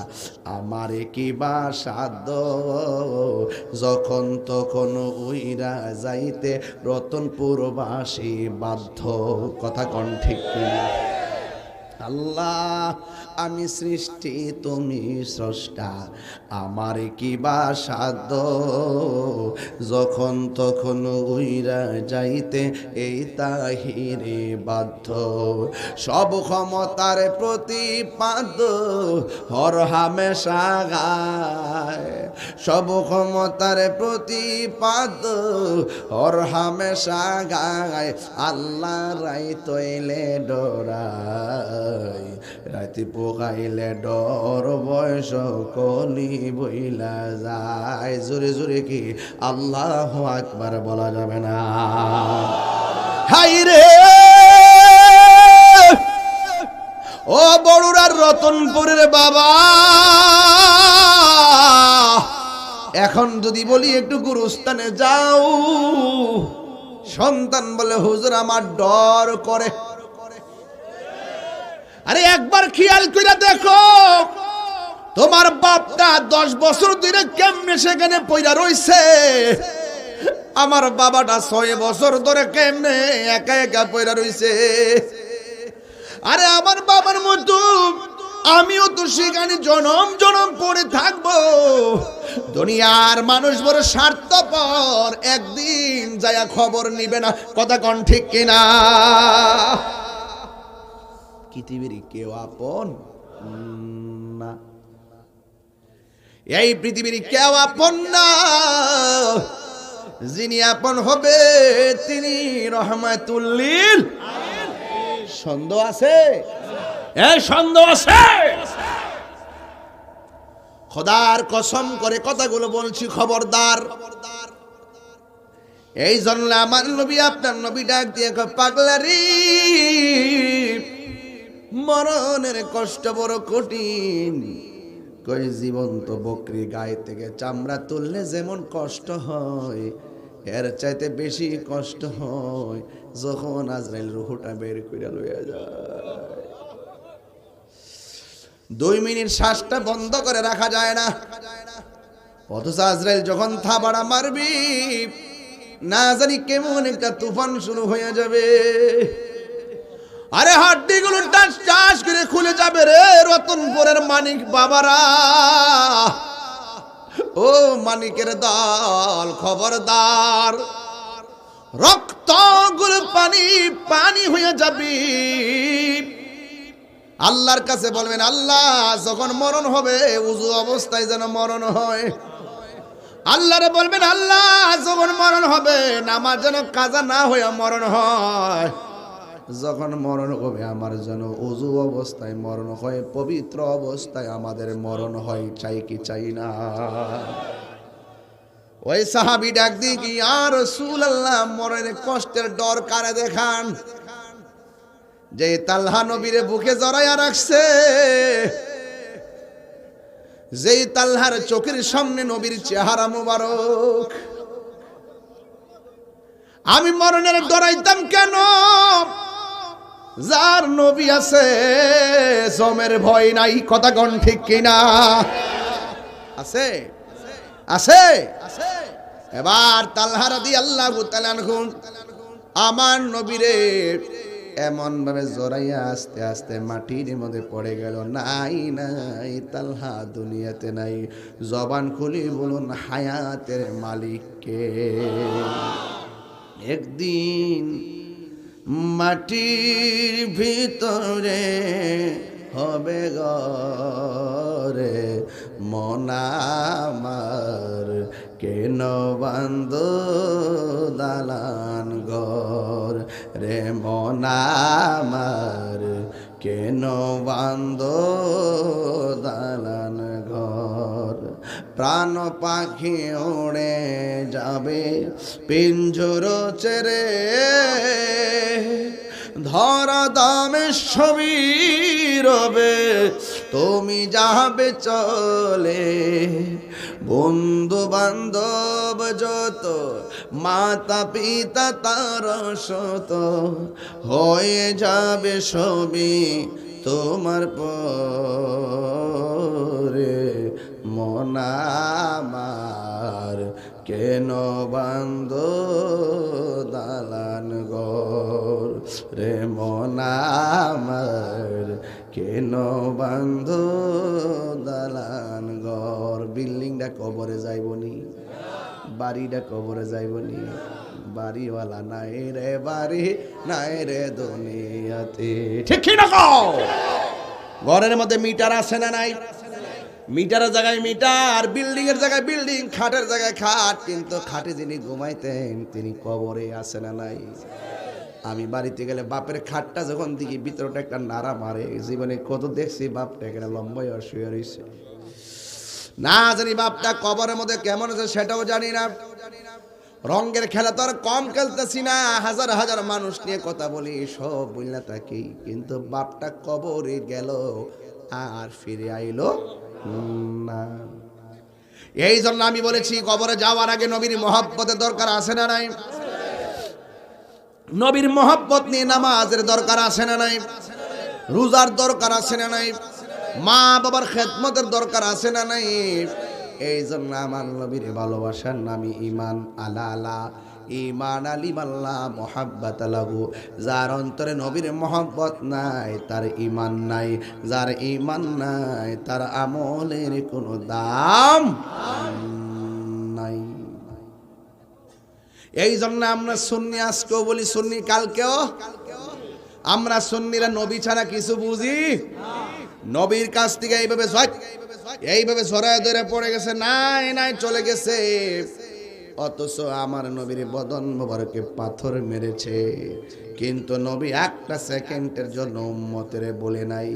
[SPEAKER 1] আমার কি বা সাধ্য, যখন তখন উইরা যাইতে রতনপুরবাসী বাধ্য। কথা কোন ঠিক কিনা? আল্লাহ আমি সৃষ্টি তুমি স্রষ্টা, আমার কি বা সাধ্য, যখন তখন উইরা যাইতে এই তাহিরে বাধ্য। সব ক্ষমতার প্রতিপাদ্য হর হামেশা গায়, সব ক্ষমতার প্রতিপাদ্য হর হামেশা গায়। আল্লাহ রাইত এলে ডরাই, রাতি পোকাইলে ডর, বয়স কলি বইলা যায়। জোরে জোরে কি আল্লাহু আকবার বলা যাবে না? হাই রে ও বড়ুরার রতনপুরের বাবা, এখন যদি বলি একটু গুরুস্থানে যাও, সন্তান বলে হুজুর আমার ডর করে। আরে একবার খেয়াল করে দেখো, তোমার বাপটা 10 বছর ধরে কেমনে সেখানে পয়রা রইছে, আমার বাবাটা 6 বছর ধরে কেমনে একা একা পয়রা রইছে। আরে আমার বাবার মতো আমিও তো সেখানে জনম জনম পড়ে থাকবো। দুনিয়ার মানুষ বড় স্বার্থপর, একদিন যায়া খবর নিবে না। কথা কোন ঠিক কিনা? পৃথিবীর কেউ আপন না, এই পৃথিবীর কেউ আপন না। যিনি আপন হবে তিনি রহমাতুল লিল। সন্দেহ আছে? সন্দেহ আছে? খোদার কসম করে কথাগুলো বলছি, খবরদার। এই জন্য আমার নবী আপনার নবী ডাক দিয়ে পাগলারি, মরণের কষ্ট বড় কঠিন, কই জীবন্ত বকরি গায়ে থেকে চামড়া তুললে যেমন কষ্ট হয়, এর চাইতে বেশি কষ্ট হয় যখন আজরাইল রূহটা বের করে লইয়া যায়। 2 মিনিট শ্বাসটা বন্ধ করে রাখা যায় না, অথচ আজরাইল যখন থাবাড়া মারবি না জানি কেমন একটা তুফান শুরু হয়ে যাবে। আরে হাড্ডিগুলো টাস টাস করে খুলে যাবে রে রতনপুরের মানিক বাবারা। ও মানিকের দল খবরদার, রক্তগুলো পানি পানি হয়ে যাবে। আল্লাহর কাছে বলবেন, আল্লাহ যখন মরণ হবে উযু অবস্থায় যেন মরণ হয়। আল্লাহরে বলবেন, আল্লাহ যখন মরণ হবে নামাজ যেন কাজা না হয়ে মরণ হয়। যখন মরণ হবে আমার যেন ওযু অবস্থায় মরণ হয়, পবিত্র অবস্থায় আমাদের মরণ হয়। চাই কি চাই না? ওই সাহাবী ডাক দিয়ে কি, ইয়া রাসূলুল্লাহ, মরণের কষ্টের ডর কারে দেখান? যে তালহা নবীরে বুকে জড়াইয়া রাখছে, যেই তালহার চোখের সামনে নবীর চেহারা মোবারক। আমি মরণের ডরাইতাম কেন? যার নবী আছে জমের ভয় নাই। কথা কোন ঠিক কিনা? আছে আছে। এবার তালহা রাদিয়াল্লাহু তাআলা আনহু আমার নবীরে এমন ভাবে জড়াইয়া আস্তে আস্তে মাটির মধ্যে পড়ে গেল। নাই নাই, তালহা দুনিয়াতে নাই। জবান খুলি বলুন, হায়াতের মালিককে। একদিন মাটির ভিতরে হবে ঘরে মন আমার, কেন বান্ধ দালান ঘর রে মন আমার, কেন বান্ধ দালান ঘর। প্রাণ পাখি উড়ে যাবে পিঞ্জর ছেড়ে, ধরা দামে সবই রবে তুমি যাবে চলে। বন্ধু বান্ধব যত, মাতা পিতা তার শত, হয়ে যাবে সবই তোমার পরে। মন আমার, কেন বান্ধ দালান ঘর রে মন আমার, কেন বান্ধ দালান ঘর। বিল্ডিংটা কবরে যাইবনি, বাড়িটা কবরে যাইবনি। বাড়িওয়ালা নাই রে বাড়ি, নাই রে দুনিয়াতে। ঠিক কি না? ঘরের মধ্যে মিটার আছে না নাই? মিটারের জায়গায় মিটার, বিল্ডিং এর জায়গায় বিল্ডিং, খাটের জায়গায় খাট, কিন্তু খাটে যিনি ঘুমাইতেন তিনি কবরে আছে না নাই? আমি বাড়িতে গেলে বাপের খাটটা যখন দিকে ভিতরটা একটা নাড়া মারে, জীবনে কত দেখছি বাপটা এখানে লম্বাই আর শুয়ে রয়েছে। না জানি বাপটা কবরের মধ্যে কেমন আছে সেটাও জানি না। রঙের খেলা তো আর কম খেলতেছি না, হাজার হাজার মানুষ নিয়ে কথা বলি, সব বললা থাকি, কিন্তু বাপটা কবরে গেল আর ফিরে আইলো না। এই জন্য আমি বলেছি কবরে যাওয়ার আগে নবীর মহব্বতের দরকার আছে না নাই? নবীর মহব্বত নিয়ে নামাজের দরকার আছে না নাই? রোজার দরকার আছে না নাই? মা বাবার খেদমতের দরকার আছে না নাই? এই জন্য আমার নবীর ভালোবাসার নামই ঈমান। আলা আলা ঈমান আলিমাল্লাহ মুহাব্বাত লাহু। যার অন্তরে নবীর মহব্বত নাই তার ঈমান নাই, যার ঈমান নাই তার আমলের কোনো দাম নাই। এই জন্য আমরা সুন্নি আজকেও বলি, সুন্নি কালকেও। আমরা সুন্নিরা নবী ছাড়া কিছু বুঝি। নবীর কাছ থেকে এইভাবে ছড়ায় ধরে পড়ে গেছে, নাই নাই চলে গেছে। অথচ আমার নবীর বদন মোবারকে পাথর মেরেছে, কিন্তু নবী একটা সেকেন্ডের জন্য উম্মতের বলে নাই।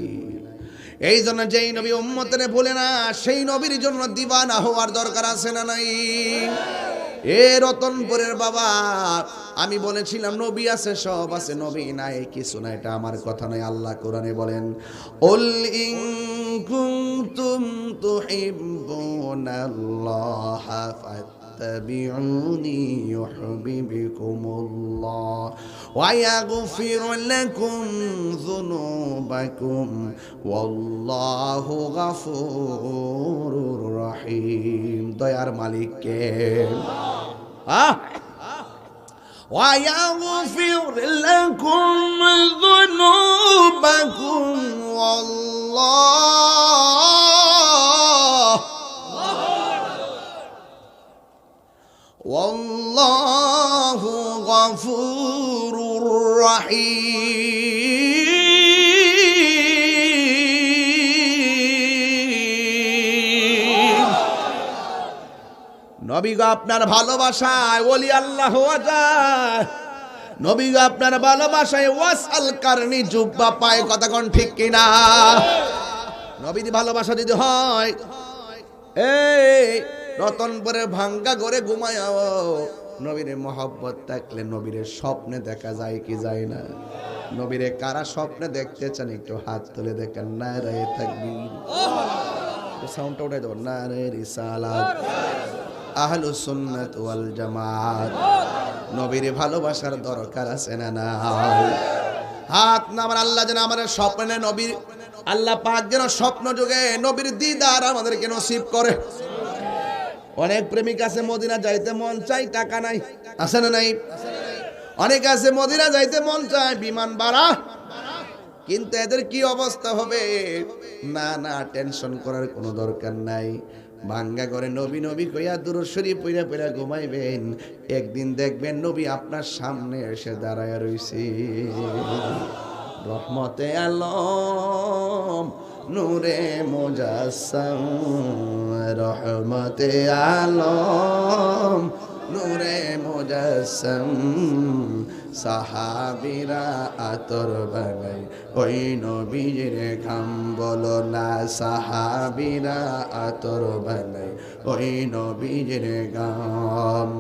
[SPEAKER 1] এই জন্য যেই নবী উম্মতের বলে না, সেই নবীর জন্য দিওয়ানা হওয়ার দরকার আছে না নাই? এ রতনপুরের বাবা, আমি বলেছিলাম নবী আছে, সব আছে, নবী নাই কিছু না। এটা আমার কথা নয়, আল্লাহ কোরআনে বলেন, উল ইন কুনতুম তুহিব্বুনাল্লাহা ফাত্তাবিউনি ইউহিব্বুকুমুল্লাহ ওয়া ইয়াগফির লাকুম যুনুবাকুম ওয়াল্লাহু গফুরুর রহিম। দয়ার মালিক কে? ويغفر لكم ذنوبكم والله غفور رحيم। নবী গো আপনার ভালোবাসায় ওলি আল্লাহ হওয়া যায়। নবী গো আপনার ভালোবাসায় ওয়াসাল কারনি জুব্বা পায়। কথা কোন ঠিক কিনা? নবীর ভালোবাসা যদি হয়, এই রতনপুরে ভাঙ্গা ঘরে ঘুমায়াও নবীর মহব্বত থাকলে নবীর স্বপ্নে দেখা যায় কি যায় না? নবীরে কারা স্বপ্নে দেখতে চান একটু হাত তুলে দেখেন। নারে তাকবীর, সাউন্ডটা উঠাই দেবো। নারে রিসালাত, আহলুস সুন্নাত ওয়াল জামাত। নবীর ভালোবাসার দরকার আছে না নাই? হাত নামান। আল্লাহ যেন আমাদের স্বপ্নে নবীর, আল্লাহ পাক যেন স্বপ্ন যুগে নবীর দিদার আমাদেরকে নসিব করে। অনেক প্রেমিক আছে মদিনা যাইতে মন চাই, টাকা নাই, আছে না নাই? অনেক আছে মদিনা যাইতে মন চায়, বিমান ভাড়া, কিন্তু এদের কি অবস্থা হবে? না না, টেনশন করার কোনো দরকার নাই। ভাঙ্গা করে নবী নবী কইয়া দুরূদ শরীফ পইরা পইরা ঘুমাইবেন। একদিন দেখবেন নবী আপনার সামনে এসে দাঁড়ায় রইছে। রহমতে আলম নূরে মুজাসসাম, রহমতে আলম নূরে মুজাসসাম। সাহাবীরা আতর বানাই ওই নবীর ঘাম, বলো না সাহাবীরা আতর বানাই ওই নবীর ঘাম।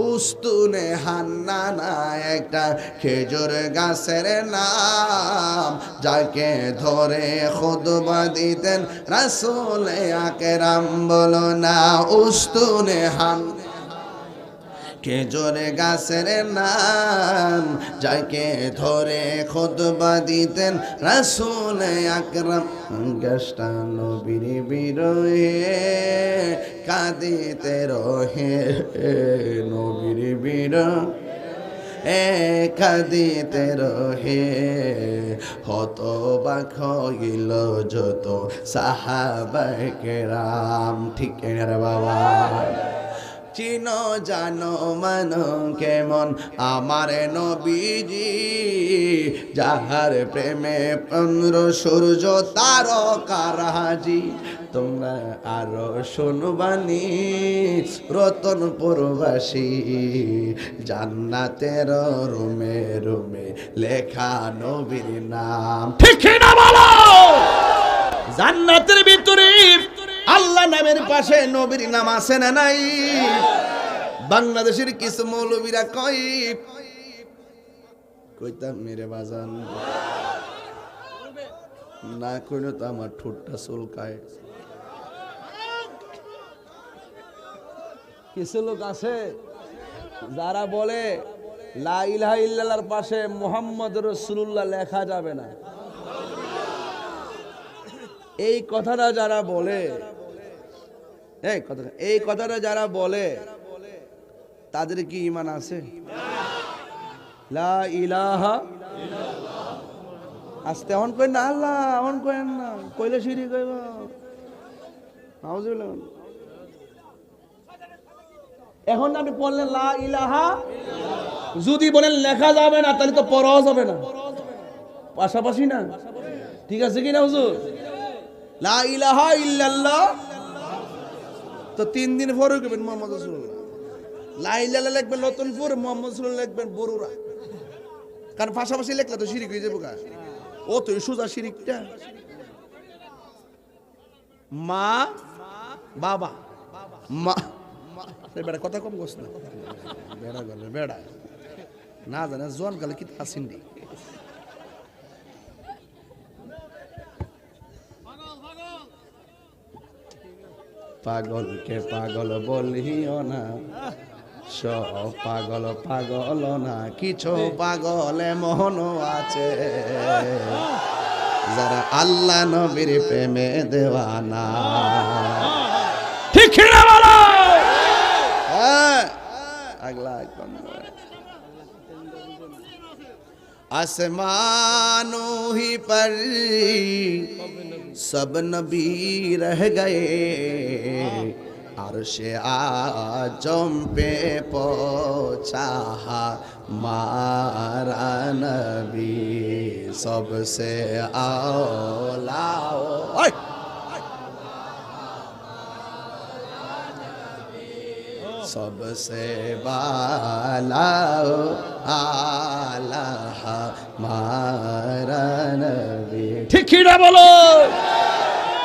[SPEAKER 1] উস্তুনে হান্নানা একটা খেজুর গাছের নাম, যাকে ধরে খুতবা দিতেন রাসূল আকরাম, বলো না উস্তুনে হান্নানা খেজুর গাছের নাম, যাকে ধরে খুতবা দিতেন রাসূল আকরাম। গাছটা নবীর বিরহে কাঁদিতে রহে, নবীর বিরহে কাঁদিতে রহে। হতবাক হইল যত সাহাবায়ে কেরাম। ঠিক রে বাবা? চিনো জানো মানো কেমন আমার নবীজি, যাহার প্রেমে চন্দ্র সূর্য তারকারাজি। তোমরা আরো শুনবানি রতনপুরবাসী, জান্নাতের রুমে রুমে লেখা নবীর নাম। ঠিক না বলো? জান্নাতের ভিতরে আল্লাহ নামের পাশে নবীর নাম আছে না নাই? বাংলাদেশের কিছু মৌলবীরা কইতাম মেরে বাজান না কইলে তো আমার ঠোঁটটা চুলকায়। কিছু লোক আছে যারা বলে লা ইলাহা ইল্লাল্লাহর পাশে মুহাম্মদ রাসূলুল্লাহ লেখা যাবে না। এই কথাটা যারা বলে, এই কথাটা যারা বলে তাদের কি ঈমান আছে? লা ইলাহা আস্তে অন কই না, আল্লাহ অন কইন না, কইলে শিরক হইব। নাউজুবিল্লাহ। এখন আপনি বললেন লা ইলাহা, যদি বলেন লেখা যাবে না তাহলে তো পড়াও যাবে না, পাশাপাশি না? ঠিক আছে কি না হুজুর? লা ইলাহা ইল্লাল্লাহ তো 3 দিন পরে কইবেন মুহাম্মদ রাসূলুল্লাহ। লা ইলাহা লিখবেন রতনপুর, মুহাম্মদ রাসূলুল্লাহ লিখবেন বরুড়া। কারণ পাশাপাশি লিখলে তো শিরক হয়ে যাবে। ও তো সোজা শিরকটা। মা বাবা মা বেড়া কথা কম কস না, বেড়া গেলে বেড়া না জানে জোয়ান গেলে কি আসিনি। পাগলকে পাগল বলিও না, সব পাগল পাগল না, কিছু পাগল এমনও আছে যারা আল্লাহ নবীর প্রেমে দেওয়ানা। ঠিক না বলো? হ্যাঁ, আগলা একদম आसमानों ही पर सब नबी रह गए, अर्श आजम पे पहुंचा हमारा नबी सबसे आला। सबसे बाला आला हमारा नबी। ठीक ही ना बोलो?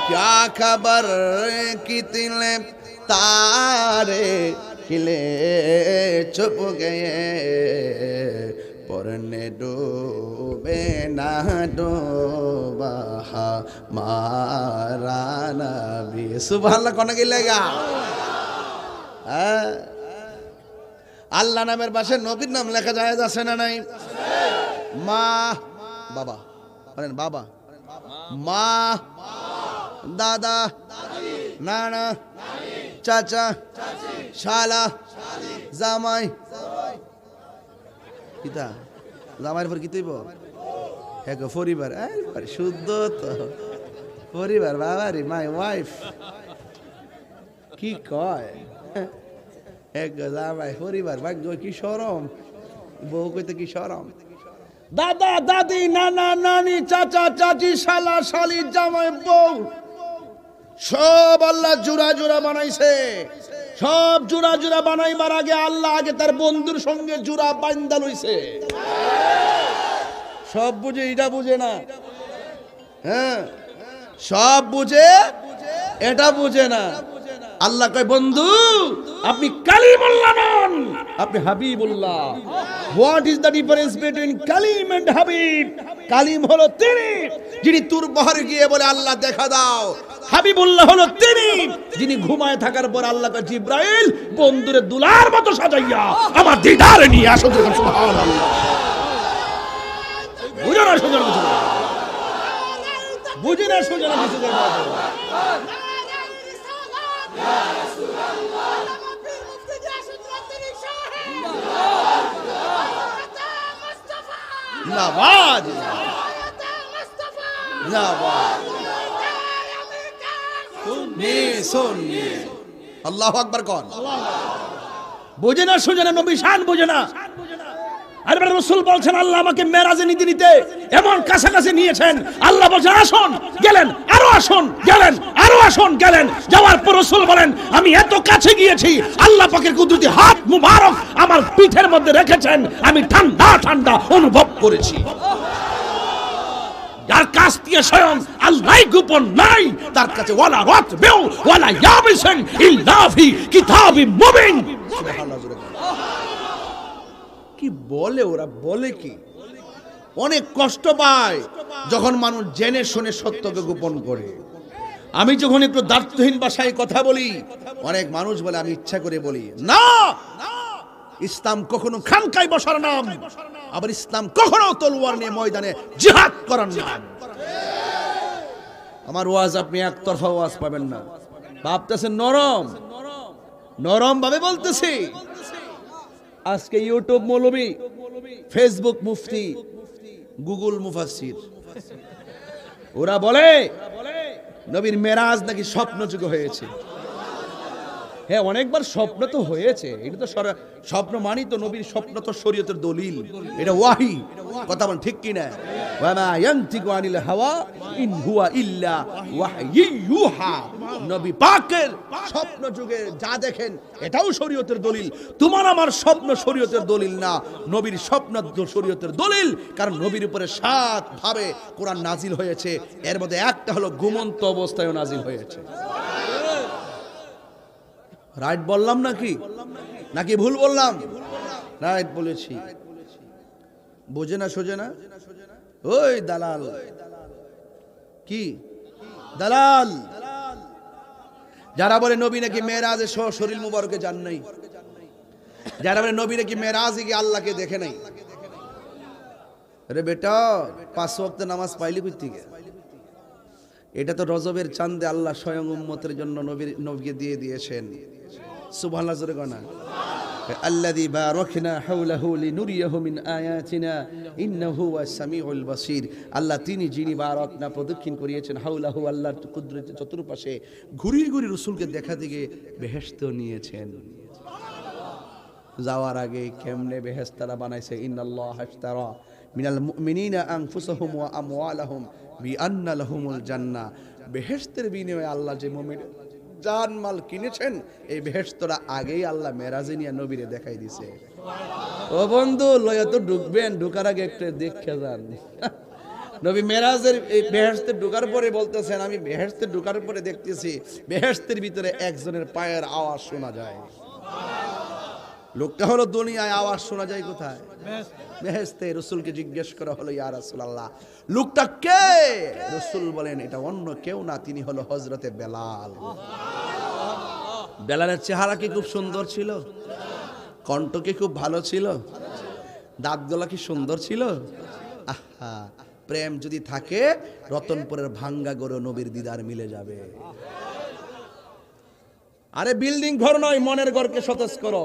[SPEAKER 1] क्या खबर कितने तारे खिले चुप गए, पढ़ने डूबे ना डूबा हमारा नबी। सुभान अल्लाह कौन गिलेगा? আল্লাহ নামের পাশে নবীর নাম লেখা যায় আছে না নাই? মা বাবা বলেন, বাবা মা, দাদা নানা চাচা শালা জামাই। কিতা জামাইয়ের পর কি তৈব? হ্যাঁ পরিবার, শুদ্ধ তো পরিবার। বাবারি মাই ওয়াইফ কি কয়? জামাই পরিবার ভাগ্য, কি শরম, বউ কইতে কি শরম। দাদা দাদি নানা নানি চাচা চাচি শালা শালি জামাই বউ সব আল্লাহ জোড়া জোড়া বানাইছে। সব জোড়া জোড়া বানাইবার আগে আল্লাহ আগে তার বন্ধুর সঙ্গে জোড়া বাইন্দা লইছে। সব বুঝে, এটা বুঝে না। হ্যাঁ, সব বুঝে, এটা বুঝে না। আল্লাহ কয়, বন্ধু আপনি কালিমুল্লাহ নন, আপনি Habibullah. What is the difference between Kalim and Habib? Kalim হলো তিনি যিনি তুর পাহাড়ে গিয়ে বলে আল্লাহ দেখা দাও। হাবিবুল্লাহ হলো তিনি যিনি ঘুমায় থাকার পর আল্লাহ কয়, জিব্রাইল বন্ধুরে দুলার মতো সাজাইয়া আমার দিদারে নিয়ে আসো। সুবহানাল্লাহ। বুঝো না সুজন কিছু, বুঝি না সুজন কিছু। नवाज सुन्नी अल्लाह अकबर। कौन বুঝে না? সুজনে নবী শান বুঝে না। আর রাসূল বলছেন আল্লাহ আমাকে মেরাজে নিতে নিতে এমন কাছাকাছি নিয়েছেন, আল্লাহ বলছেন আসুন, গেলেন, আরো আসুন, গেলেন, আরো আসুন, গেলেন। যাওয়ার পর রাসূল বলেন আমি এত কাছে গিয়েছি আল্লাহ পাকের কুদরতি হাত মুবারক আমার পিঠের মধ্যে রেখেছেন, আমি ঠান্ডা ঠান্ডা অনুভব করেছি। যার কাছ দিয়ে স্বয়ং আল্লাহ গোপন নাই, তার কাছে ওয়ালা রাত বেউ ওয়ালা ইয়াবিসন ইল্লা ফি কিতাবিম মুবিন। কি বলে ওরা, বলে কি? অনেক কষ্ট পায় যখন মানুষ জেনে শুনে সত্যকে গোপন করে। আমি যখন একটু দায়িত্বহীন ভাষায় কথা বলি, অনেক মানুষ বলে আমি ইচ্ছা করে বলি না। ইসলাম কখনো খানকায় বসার নাম, আবার ইসলাম কখনো তলোয়ার নিয়ে ময়দানে জিহাদ করার নাম। আমার ওয়াজ আপনি একতরফা ওয়াজ পাবেন না। ভাবতেছেন নরম, নরম ভাবে বলতেছি। আজকে ইউটিউব মৌলবী, ফেসবুক মুফতি, গুগল মুফাসসির, ওরা বলে নবীর মেরাজ নাকি স্বপ্ন যুগে হয়েছে। হ্যাঁ, অনেকবার স্বপ্ন তো হয়েছে, এটা তো স্বপ্ন মানি তো নবীর স্বপ্ন তো শরীয়তের দলিল, এটা ওয়াহি। কথা বলেন ঠিক কি না? ওয়া মা ইয়ানতিকু আনিল হাওয়া ইন হুয়া ইল্লা ওয়াহয়ু ইউহা। নবী পাকের স্বপ্ন যুগে যা দেখেন এটাও শরীয়তের দলিল। তোমার আমার স্বপ্ন শরীয়তের দলিল না, নবীর স্বপ্ন শরীয়তের দলিল। কারণ নবীর উপরে 7 ভাবে কোরআন নাজিল হয়েছে, এর মধ্যে একটা হলো ঘুমন্ত অবস্থায়ও নাজিল হয়েছে। রাইট বললাম নাকি নাকি ভুল বললাম? রাইট বলেছি। বোঝে না সোজে না? ওই দালাল, কি দালাল? যারা বলে নবী নাকি মেরাজে শরীর মুবারকে যান নাই, যারা বলে নবী নাকি মেরাজে গিয়ে আল্লাহকে দেখে নাই, আরে বেটা 5 ওয়াক্ত নামাজ পাইলি কই থেকে? এটা তো রজবের চাঁদে আল্লাহ স্বয়ং উম্মতের জন্য নবীকে দিয়ে দিয়েছেন। সুবহানাল্লাহ জোরে কনা। আল্লাযী বারাকনা হাওলাহু লিনুরিয়াহু মিন আয়াতিনা ইন্নাহু হুয়াস সামিউল বাসীর। আল্লাহ তিনি যিনি বারাকনা প্রদক্ষিণ করিয়েছেন হাওলাহু, আল্লাহর কুদরতের চতুর্পাশে ঘুরিয়ে ঘুরিয়ে রাসূলকে দেখা দিকে বেহেশত নিয়েছেন। যাওয়ার আগে কেমনে বেহেশত তারা বানাইছে, ইন্নাল্লাহা আশতারা মিনাল মুমিনিনা আনফুসাহুম ওয়া আমওয়ালাহুম বিআন্না লাহুমুল জান্নাহ। বেহেশতের বিনিময়ে আল্লাহ যে মুমিন জান মাল কিনেছেন, এই বেহেশতরা আগেই আল্লাহ মেরাজে নিয়ে নবীরে দেখাই দিছে। ও বন্ধু লয়া তো ঢুকবেন, ঢুকার আগে একটু দেখে যান। নবী মেরাজের এই বেহেশতে ঢুকার পরে বলতেছেন, আমি বেহেশতে ঢুকার পরে দেখতেছি বেহেশতের ভিতরে একজনের পায়ের আওয়াজ শোনা যায়। লোকটা হলো দুনিয়ায়, আওয়াজ শোনা যায় কোথায়? বেহেশতে। রাসূলকে জিজ্ঞেস করা হলো, ইয়া রাসূলুল্লাহ লোকটা কে? রাসূল বলেন, এটা অন্য কেউ না, তিনি হলো হযরতে বেলাল। বেলালের চেহারা কি খুব সুন্দর ছিল? কণ্ঠ কি খুব ভালো ছিল? দাঁতগুলা কি সুন্দর ছিল? আহা, প্রেম যদি থাকে রতনপুরের ভাঙ্গা গরু নবীর দিদার মিলে যাবে। আরে বিল্ডিং ঘর নয়, মনের ঘরকে সতেজ করো,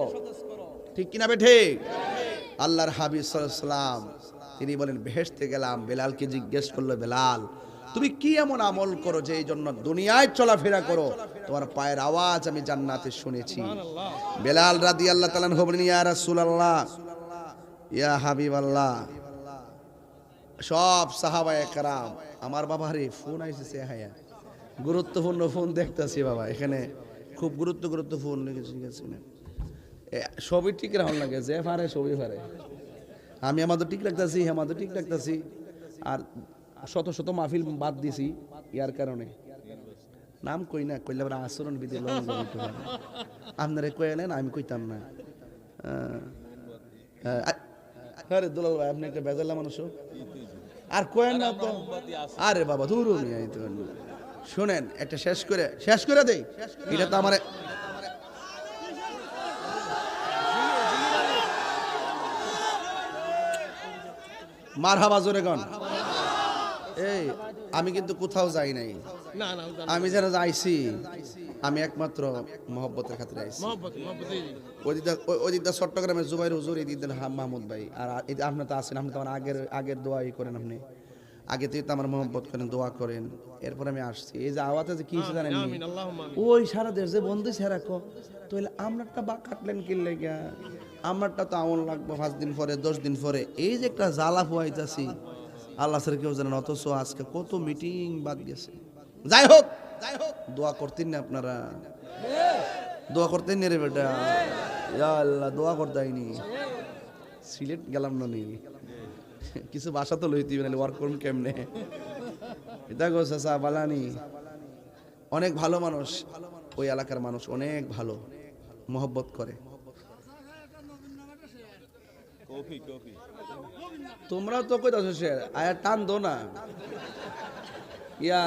[SPEAKER 1] ঠিক কিনা বেঠে? আল্লাহর হাবিব সাল্লাল্লাহু আলাইহি ওয়াসাল্লাম তিনি বলেন, বেহেশতে গেলাম। বেলালকে জিজ্ঞেস করলো, বেলাল তুমি কি এমন আমল করো যে এই জন্য দুনিয়ায় চলাফেরা করো, তোমার পায়ের আওয়াজ আমি জান্নাতে শুনেছি? বেলাল রাদিয়াল্লাহু তাআলা আনহু বলেন, ইয়া রাসূলুল্লাহ, ইয়া হাবিবাল্লাহ, সব সাহাবায়ে কেরাম, আমার বাবারে ফোন আইছে, হায়া গুরুত্বপূর্ণ ফোন দেখতেছি বাবা, এখানে খুব গুরুত্ব ফোন লিখেছি, সবই ঠিক রাখুন লাগে, যে পারে সবই পারে। আমি আমাদের ঠিক রাখতেছি, আমাদের ঠিক রাখতেছি, আর শত শত মাহফিল বাদ দিছি ইয়ার কারণে। নাম কই না, কইলে আবার আচরণ বিধি আপনারা কইলেন, আমি কইতাম না। আরে দুলাল ভাই, আপনি একটা বেজাল্লা মানুষ, আর কয়েন না তো। আরে বাবা দূর নিয়ে তো শুনেন, একটা শেষ করে দেই। এটা তো আমার মারহাবা জোরে গান। এই আমি কিন্তু কোথাও যাই নাই, আমি যারা যাইছি আমি একমাত্র মহব্বতের খাতিরে আইছি। ওইদিকটা চট্টগ্রামের জুবাইর হুজুর, এই দিকটা মাহমুদ ভাই, আর আপনি তো আছেন, আপনি তো আমার আগের দোয়াই করেন, আপনি আগে থেকে তো আমার মহব্বত করেন, দোয়া করেন, এরপর আমি আসছি। এই যে আওয়াজে যে কি জানেন, ওই সারা দেশ যে বন্ধু সেরাকো, তো আমারটা বা কাটলেন কিনলে গা, আমারটা তো আমল লাগবো 5 দিন পরে 10 দিন পরে, এই যে একটা জ্বালা পোয়াইতাছি আল্লাহ স্যার কেউ জানেন। অথচ আজকে কত মিটিং বাদ গেছে। যাই হোক দোয়া করতেন না আপনারা, দোয়া করতেন না রে বেটা, ইয়া আল্লাহ দোয়া করতেইনি। সিলেট গেলাম না নি, কিছু বাসা তো লইতে হবে, ওয়ার্ক করুন কেমনে। এটা গো চাচা বালানি অনেক ভালো মানুষ, ওই এলাকার মানুষ অনেক ভালো, মহব্বত করে। তোমরাও তো কইতাছো স্যার, আয়া টান দো না। ইয়া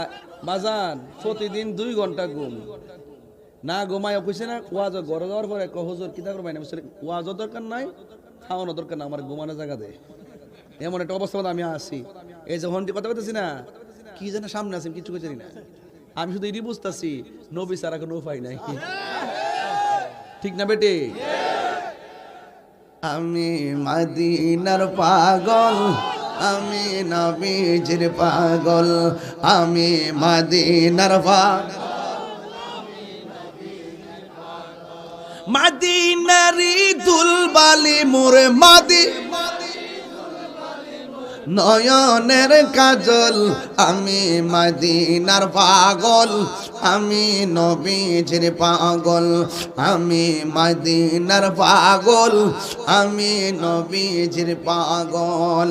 [SPEAKER 1] বাজান প্রতিদিন 2 ঘন্টা ঘুম না ঘুমায় কইছে না, ওয়াজ ঘরে যাওয়ার পরে হুজুর কিতা করবাই না, ওয়াজ দরকার নাই, খাওয়ানো দরকার না, আমার ঘুমানোর জায়গা দে। এমন একটা অবস্থা আমি আছি। এই যে হন্ডি কথা বলতেছি না, কি যেন সামনে আছি কিছু জানি না, আমি শুধু এটি বুঝতেছি নবী ছাড়া কোনো উপায় নাই, ঠিক না বেটে? আমি মদিনার পাগল, আমি নবীজির পাগল, আমি মদিনার পাগল, মদিনারি দুলবালি মোরে মাদি নয়নের কাজল, আমি মদিনার পাগল, আমি নবীজির পাগল, আমি মদিনার পাগল, আমি নবীজির পাগল।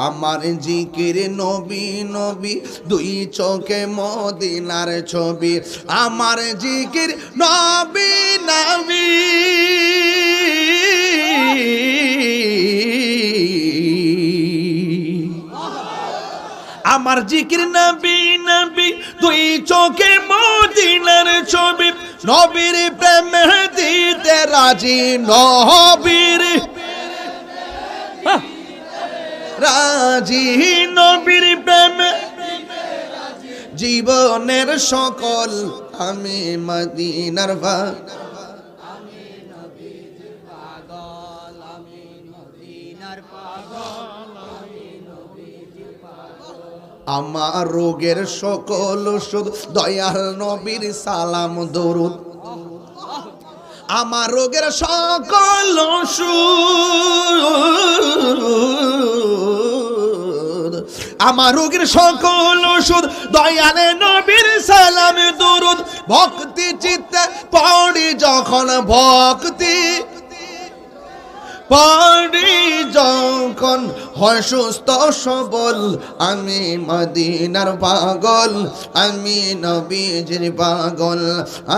[SPEAKER 1] আমার জিকির নবী নবী, 2 চোখে মদিনার ছবি, আমার জিকির নবী নবী, আমার জিকির নবী নবী, 2 চোখে মদিনার ছবি, নবীর প্রেমে দিতে রাজি, নবীর রাজি, নবীর প্রেমে জীবনের সকল আমি মদিনার আমার রোগের সকল ওষুধ দয়াল নবীর সালাম দরুদ, আমার রোগের সকল ওষুধ, আমার রোগের সকল ওষুধ দয়ালে নবীর সালাম দরুদ। ভক্তি চিত্তে পড়ি যখন, ভক্তি পড়ি যখন হয় সুস্থ সবল, আমি মদিনার পাগল, আমি নবীজির পাগল,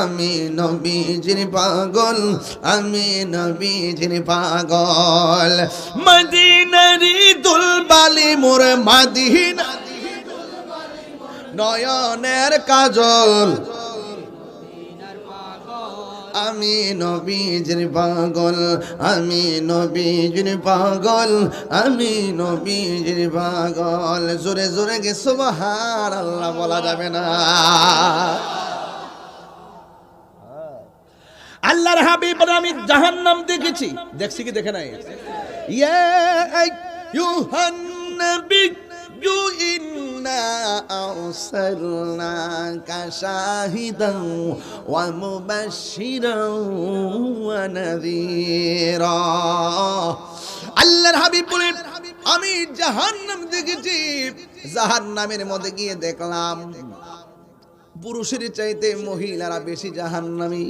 [SPEAKER 1] আমি নবীজির পাগল, আমি নবীজির পাগল। মদিনারি দুলবালি মোর মদিনা, নয়নের কাজল, আমি নবীজির পাগল, আমি নবীজির পাগল, আমি নবীজির পাগল। জোরে জোরে গে সুবহানাল্লাহ বলা যাবে না। আল্লাহর হাবিব আমি জাহান্নাম দেখেছি, দেখছি কি দেখে নাই? ইয়া আইয়ুহান নবী ইন্না আরসালনাকা শাহিদান ওয়া মুবাশশিরান ওয়া নাযীরা। আল্লাহর হাবিব বলেন আমি জাহান্নাম দেখেছি, জাহান্নামের মধ্যে গিয়ে দেখলাম পুরুষের চাইতে মহিলারা বেশি জাহান্নামী।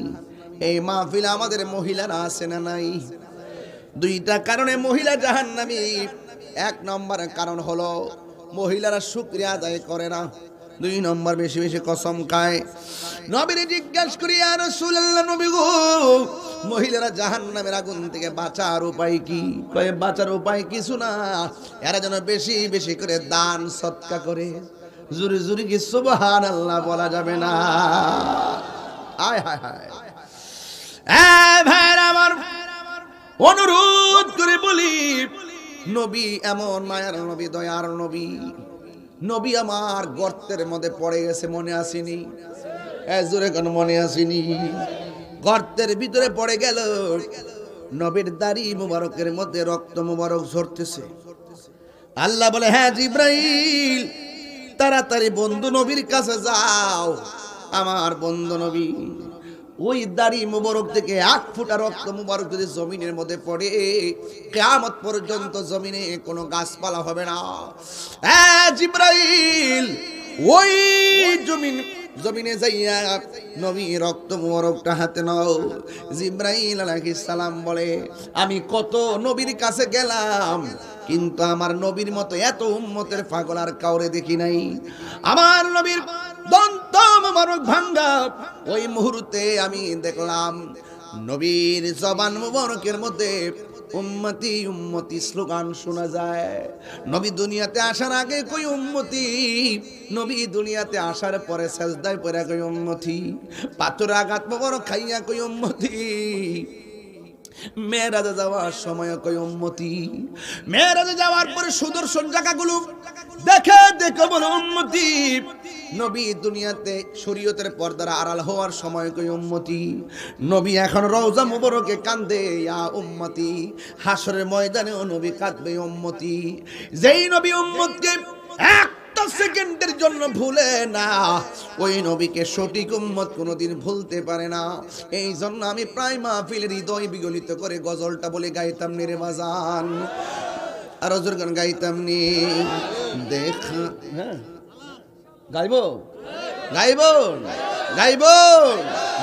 [SPEAKER 1] এই মাহফিলে আমাদের মহিলারা আছে না নাই? দুইটা কারণে মহিলা জাহান্নামী। এক নম্বর কারণ হলো মহিলারা শুকরিয়া আদায় করে না, দুই নম্বর বেশি বেশি কসম খায়। নবীরে জিজ্ঞাসা করি ইয়া রাসূলুল্লাহ, নবী গো মহিলারা জাহান্নামের আগুন থেকে বাঁচার উপায় কি? কয় বাঁচার উপায় কিছু না, এরা যেন বেশি বেশি করে দান সদকা করে। জোরে জোরে কি সুবহানাল্লাহ বলা যাবে না? আয় হায় হায়। ভাইরা আমার, অনুরোধ করে বলি নবী এমন মায়ার নবী, দয়ার নবী, নবী আমার গর্তের মধ্যে পড়ে গেছে, মনে আসেনি? জোরে কোন মনে আসেনি? গর্তের ভিতরে পড়ে গেল, নবীর দাড়ি মুবারকের মধ্যে রক্ত মুবারক ঝরতেছে। আল্লাহ বলে হ্যাঁ জিব্রাইল তাড়াতাড়ি বন্ধু নবীর কাছে যাও। আমার বন্ধু নবী ওই দাড়ি মুবারক থেকে 1 ফোঁটা রক্ত মুবারক যদি জমিনের মধ্যে পড়ে, কিয়ামত পর্যন্ত জমিনে কোনো গাছপালা হবে না। জিব্রাইল ওই জমিনে যাইয়া নবী রক্ত মুবারকটা হাতে নাও। জিব্রাইল আলাইহিস সালাম বলে আমি কত নবীর কাছে গেলাম, কিন্তু আমার নবীর মতো এত উম্মতের পাগল আর কাউরে দেখি নাই। আমার নবীর দন্ত মুবারক ভাঙ্গা ওই মুহূর্তে আমি দেখলাম নবীর জবান মুবারকের মধ্যে উম্মতি উম্মতি স্লোগান শোনা যায়। নবী দুনিয়াতে আসার আগে কই উম্মতি, নবী দুনিয়াতে আসার পরে সাজদায় পড়ে কই উম্মতি, পাথর আঘাত মুবারক খাইয়া কই উম্মতি, মেরাজে যাওয়ার সময় কই উম্মতি, মেরাজে যাওয়ার পরে সুদর্শন জায়গাগুলো দেখে দেখে বলে উম্মতি, নবী দুনিয়াতে শরীয়তের পর্দার আড়াল হওয়ার সময় কই উম্মতি, নবী এখন রওজা মুবারকে কান্দে ইয়া উম্মতি, হাসরের ময়দানেও নবী কাঁদবে উম্মতি। যেই নবী উম্মতকে একটা সেকেন্ডের জন্য ভুলে না, ওই নবীকে সঠিক উম্মত কোনোদিন ভুলতে পারে না। এই জন্য আমি প্রায় মাহফিলের হৃদয় বিগলিত করে গজলটা বলে গাইতাম নি রে বাজান, আর ওজোর গান গাইতাম নি। দেখা হ্যাঁ গাইব গাইব গাইব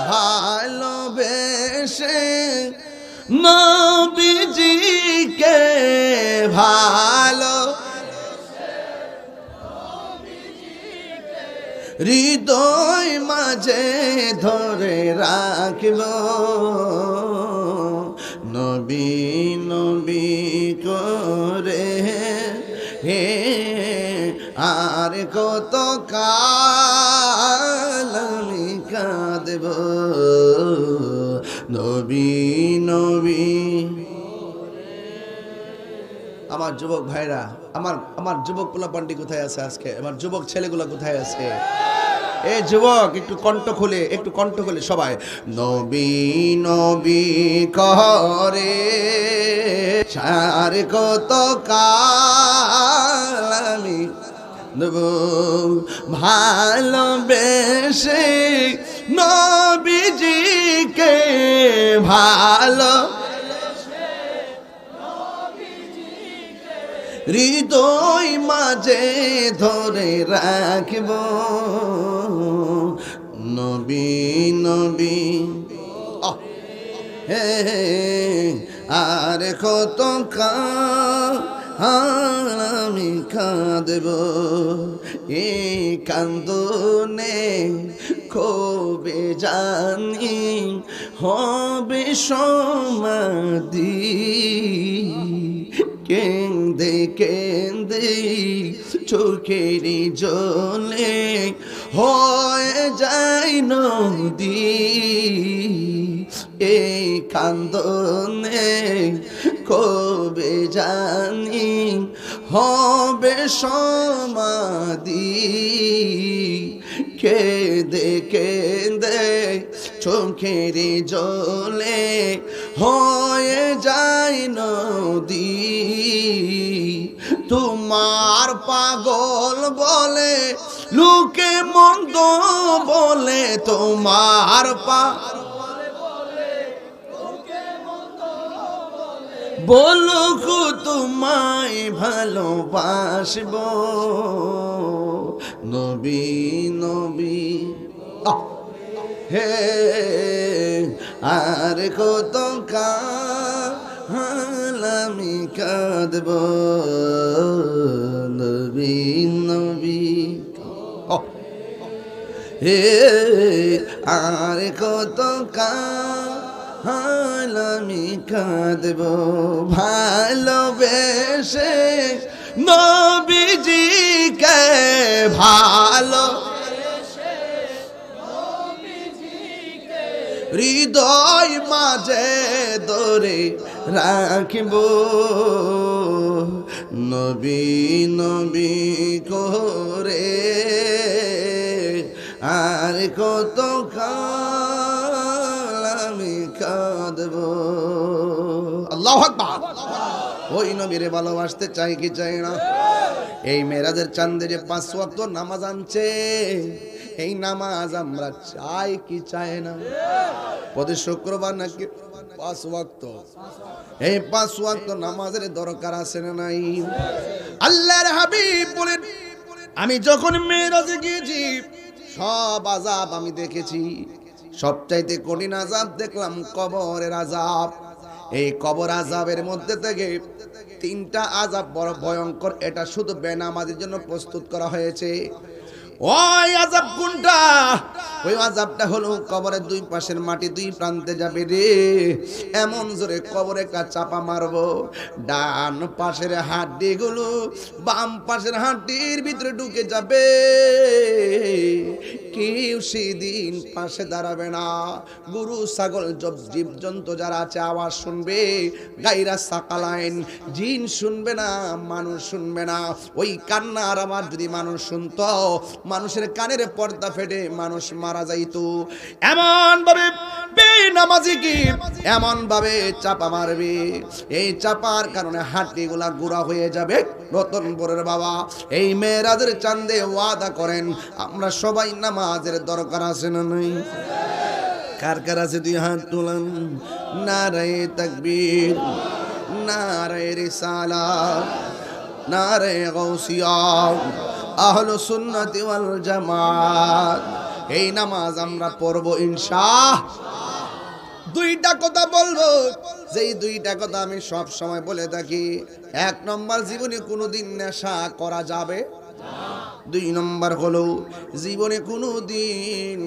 [SPEAKER 1] ভালোবেসে নবীজিকে ভালো হৃদয় মাঝে ধরে রাখব, নবী নবী করে হে আর কত কাল আমি কাঁদব। নবী নবী। আমার যুবক ভাইরা, আমার যুবক পোলাপান্ডি কোথায় আছে আজকে? আমার যুবক ছেলেগুলো কোথায় আছে? এ যুবক একটু কণ্ঠ খুলে সবাই নবী নবী করে সারে কত কাল আমি ভালোবেসে নবীজিকে ভালো হৃদয় মাঝে ধরে রাখব নবী নবী। হে আর কত আমি কাঁদব এই কান্দনে কবে জানি হবে সমাধি। কেন্দে কেন্দে চোখের জলে হয়ে যায় নদী। এই কান্দনে কবে জানি হবে সমাধি। কেঁদে কেঁদে চোখের জলে হয়ে যায় নদী। তোমার পাগল বলে লোকে মন্দ বলে, তোমার বলুক তোমায় ভালোবাসব নবী নবী। হে আর কত কাল আমি কাঁদব নবী নবী। হে আর কত কাল আমি কাঁদব ভালোবেসে নবীজিকে ভালো হৃদয় মাঝে ধরে রাখিব নবী নবী করে আর কত কাল আমি কাঁদব। আল্লাহু আকবার। ওই নবীরে ভালোবাসতে চাই কি চাই না? এই মেরাজের চাঁদে যে 5 ওয়াক্ত নামাজ আনছে, এই নামাজ আমরা চাই কি চাই না? প্রতি শুক্রবার নাকি 5 ওয়াক্ত, এই 5 ওয়াক্ত নামাজের দরকার আছে না নাই? আল্লাহর হাবিব বলেন, আমি যখন মেরাজে গিয়েছি সব আযাব আমি দেখেছি, সবচাইতে কঠিন আযাব দেখলাম কবরের আযাব। এই কবর আযাবের মধ্যে থেকে 3টা আযাব বড় ভয়ঙ্কর। এটা শুধু বেনামাজির জন্য প্রস্তুত করা হয়েছে। ওই আযাব কোনটা? ওই আযাবটা হলো কবরের 2 পাশের মাটি 2 প্রান্তে যাবে রে, এমন জোরে কবরে চাপা মারবো, ডান পাশের হাড্ডিগুলো বাম পাশের হাড্ডির ভিতরে ঢুকে যাবে। কেউ সেদিন পাশে দাঁড়াবে না। গরু ছাগল জীবজন্তু যারা আছে আওয়াজ শুনবে, গায়রা সাকালাইন, জিন শুনবে না, মানুষ শুনবে না। ওই কান্নার আওয়াজ যদি মানুষ শুনতো, মানুষের কানের পর্দা ফেটে মানুষ মারা যাইতো। এমন ভাবে বেনামাজি কি এমন ভাবে চাপা মারবে, এই চাপার কারণে হাড্ডিগুলা গুঁড়া হয়ে যাবে। রতনপুরের বাবা এই মেরাজের চাঁদে ওয়াদা করেন, আমরা সবাই নামাজের দরকার আছে না নাই? কার কার আছে 2 হাত তোলেন। নারায়ে তাকবীর, নারায়ে রিসালাত, নারায়ে গাউসিয়া, আহলুস সুন্নাতি ওয়াল জামাত। এই নামাজ আমরা পড়ব ইনশাআল্লাহ। 2টা কথা বলবো, যেই 2টা কথা আমি সব সময় বলে থাকি। 1 নম্বর, জীবনে কোনোদিন নেশা করা যাবে না। 2 নম্বর হলো জীবনে কোনোদিন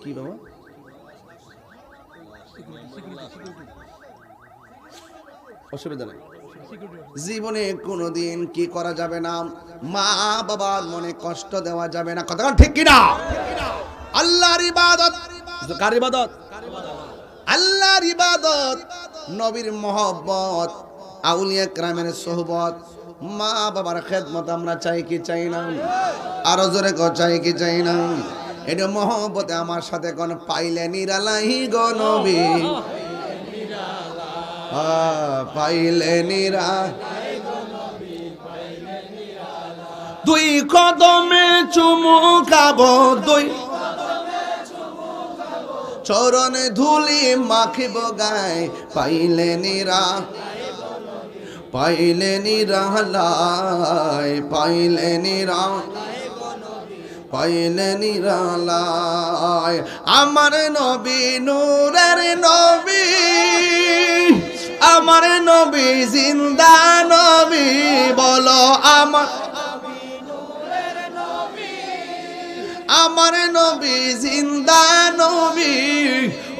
[SPEAKER 1] কি বাবা অসুবিধা নাই, জীবনে কোনোদিন কি করা যাবে না, মা বাবার মনে কষ্ট দেওয়া যাবে না। কথা ঠিক কিনা? আল্লাহর ইবাদত, কার ইবাদত? আল্লাহর ইবাদত, নবীর মহব্বত, আউলিয়া কেরামের সোহবত, মা বাবার খেদমত আমরা চাই কি চাই না? আরো জোরে কো চাই কি চাই না? এটা মহব্বতে আমার সাথে কোন পাইলে নিরালাই গো নবী, পাইলে নিরা, দুই কদমে চুমু খাবো, দুই চরণে ধুলি মাখিব গায়, পাইলে নিরা, পাইলে নিরালায়, পাইলে নিরা, পাইলে নিরালায়। আমার নবী নূরের নবী, আমার নবী জিন্দা নবী, বলো আমার, আমার নবী জিন্দা নবী,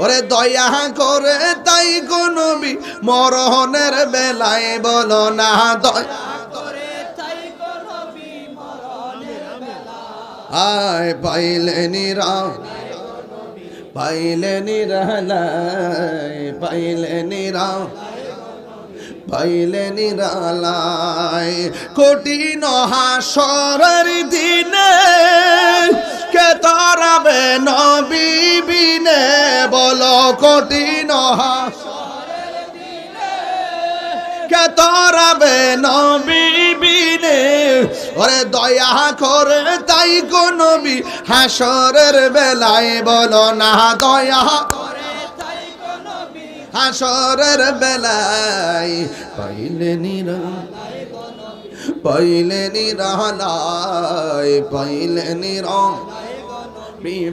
[SPEAKER 1] ওরে দয়া করে তাই গো নবী মরণের বেলায় বলো না, দয়া করে তাই গো নবী মরণের বেলায়, আয় পাইলে নিরা, পাইলে নিরালায়, পাইলে নিরা, পাইলে নিরালায়। কঠিন হাসরের দিনে কে তরাবে নবী বিনে, বলো কঠিন হাসরের দিনে কে তরাবে নবী বিনে, ওরে দয়া করে তাই গো নবী হাসরের বেলায় বলো না, দয়া করে তাই গো নবী হাসরের বেলায়, পাইলে নিরা, পাইলে নিরালায়, পাইলে নিরা,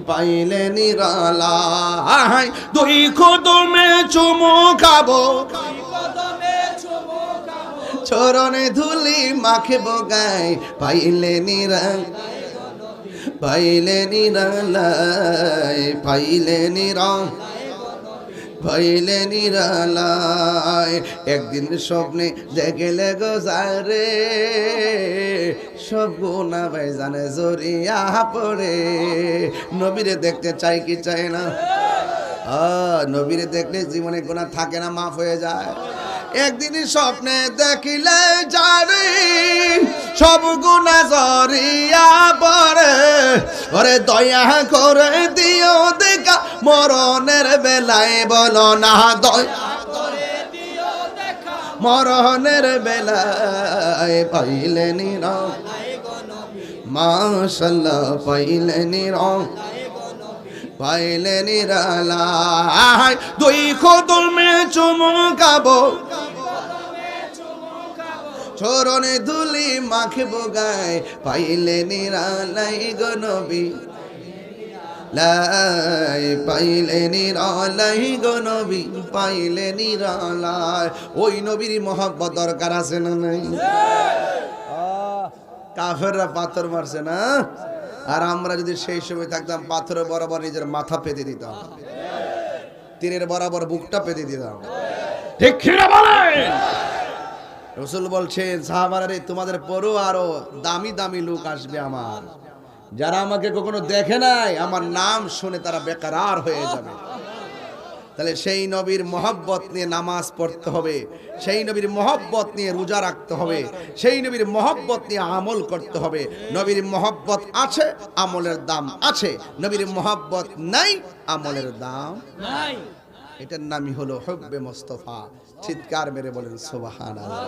[SPEAKER 1] পাইলে নিরালায়। দুই কদমে চুমু খাবো, চরণে ধুলি মাখিব গায়, পাইলে নিরা, পাইলে নিরালায়, পাইলে নিরা, পাইলে নিরালায়। একদিন স্বপ্নে দেখলে গো যারে, সব গুনাহ ভাই জানে জড়িয়া পড়ে। নবীরে দেখতে চাই কি চাই না? নবীরে দেখলে জীবনে গুনাহ থাকে না, মাফ হয়ে যায়। একদিন স্বপ্নে দেখিলে যারে, সব গুনাহ জড়িয়া পড়ে, ওরে দয়া করে দিও দেখা মরণের বেলায় বলো না, দয়া করে দিও দেখা মরণের বেলায়, পাইলে নিরা, মাশাআল্লাহ পাইলে নিরা, পাইলে নিরালায়। দুই কদমে চুমু খাবো, চরণে ধুলি মাখিব গায়, পাইলে নিরালাই গো নবী, লাই পাইলে নিরালাই গো নবী, পাইলে নিরালায়। ওই নবীর মহব্বত দরকার আছে না নাই? কাফেররা পাথর মারছে না, আর আমরা যদি সেই সময় থাকতাম পাথরের বরাবর নিজের মাথা পেতে দিতাম, তীরের বরাবর বুকটা পেতে দিতাম। ঠিক কিনা বলেন? রাসূল বলছেন সাহাবারা রে, তোমাদের পরও আরো দামি দামি লোক আসবে আমার, যারা আমাকে কখনো দেখে নাই, আমার নাম শুনে তারা বেকরার হয়ে যাবে। তাহলে সেই নবীর মহব্বত নিয়ে নামাজ পড়তে হবে, সেই নবীর মহব্বত নিয়ে রোজা রাখতে হবে, সেই নবীর মহব্বত নিয়ে আমল করতে হবে। নবীর মহব্বত আছে, আমলের দাম আছে। নবীর মহব্বত নাই, আমলের দাম নাই। এটার নামই হলো হুব্বে মুস্তাফা। চিৎকার মেরে বলেন সুবহানাল্লাহ।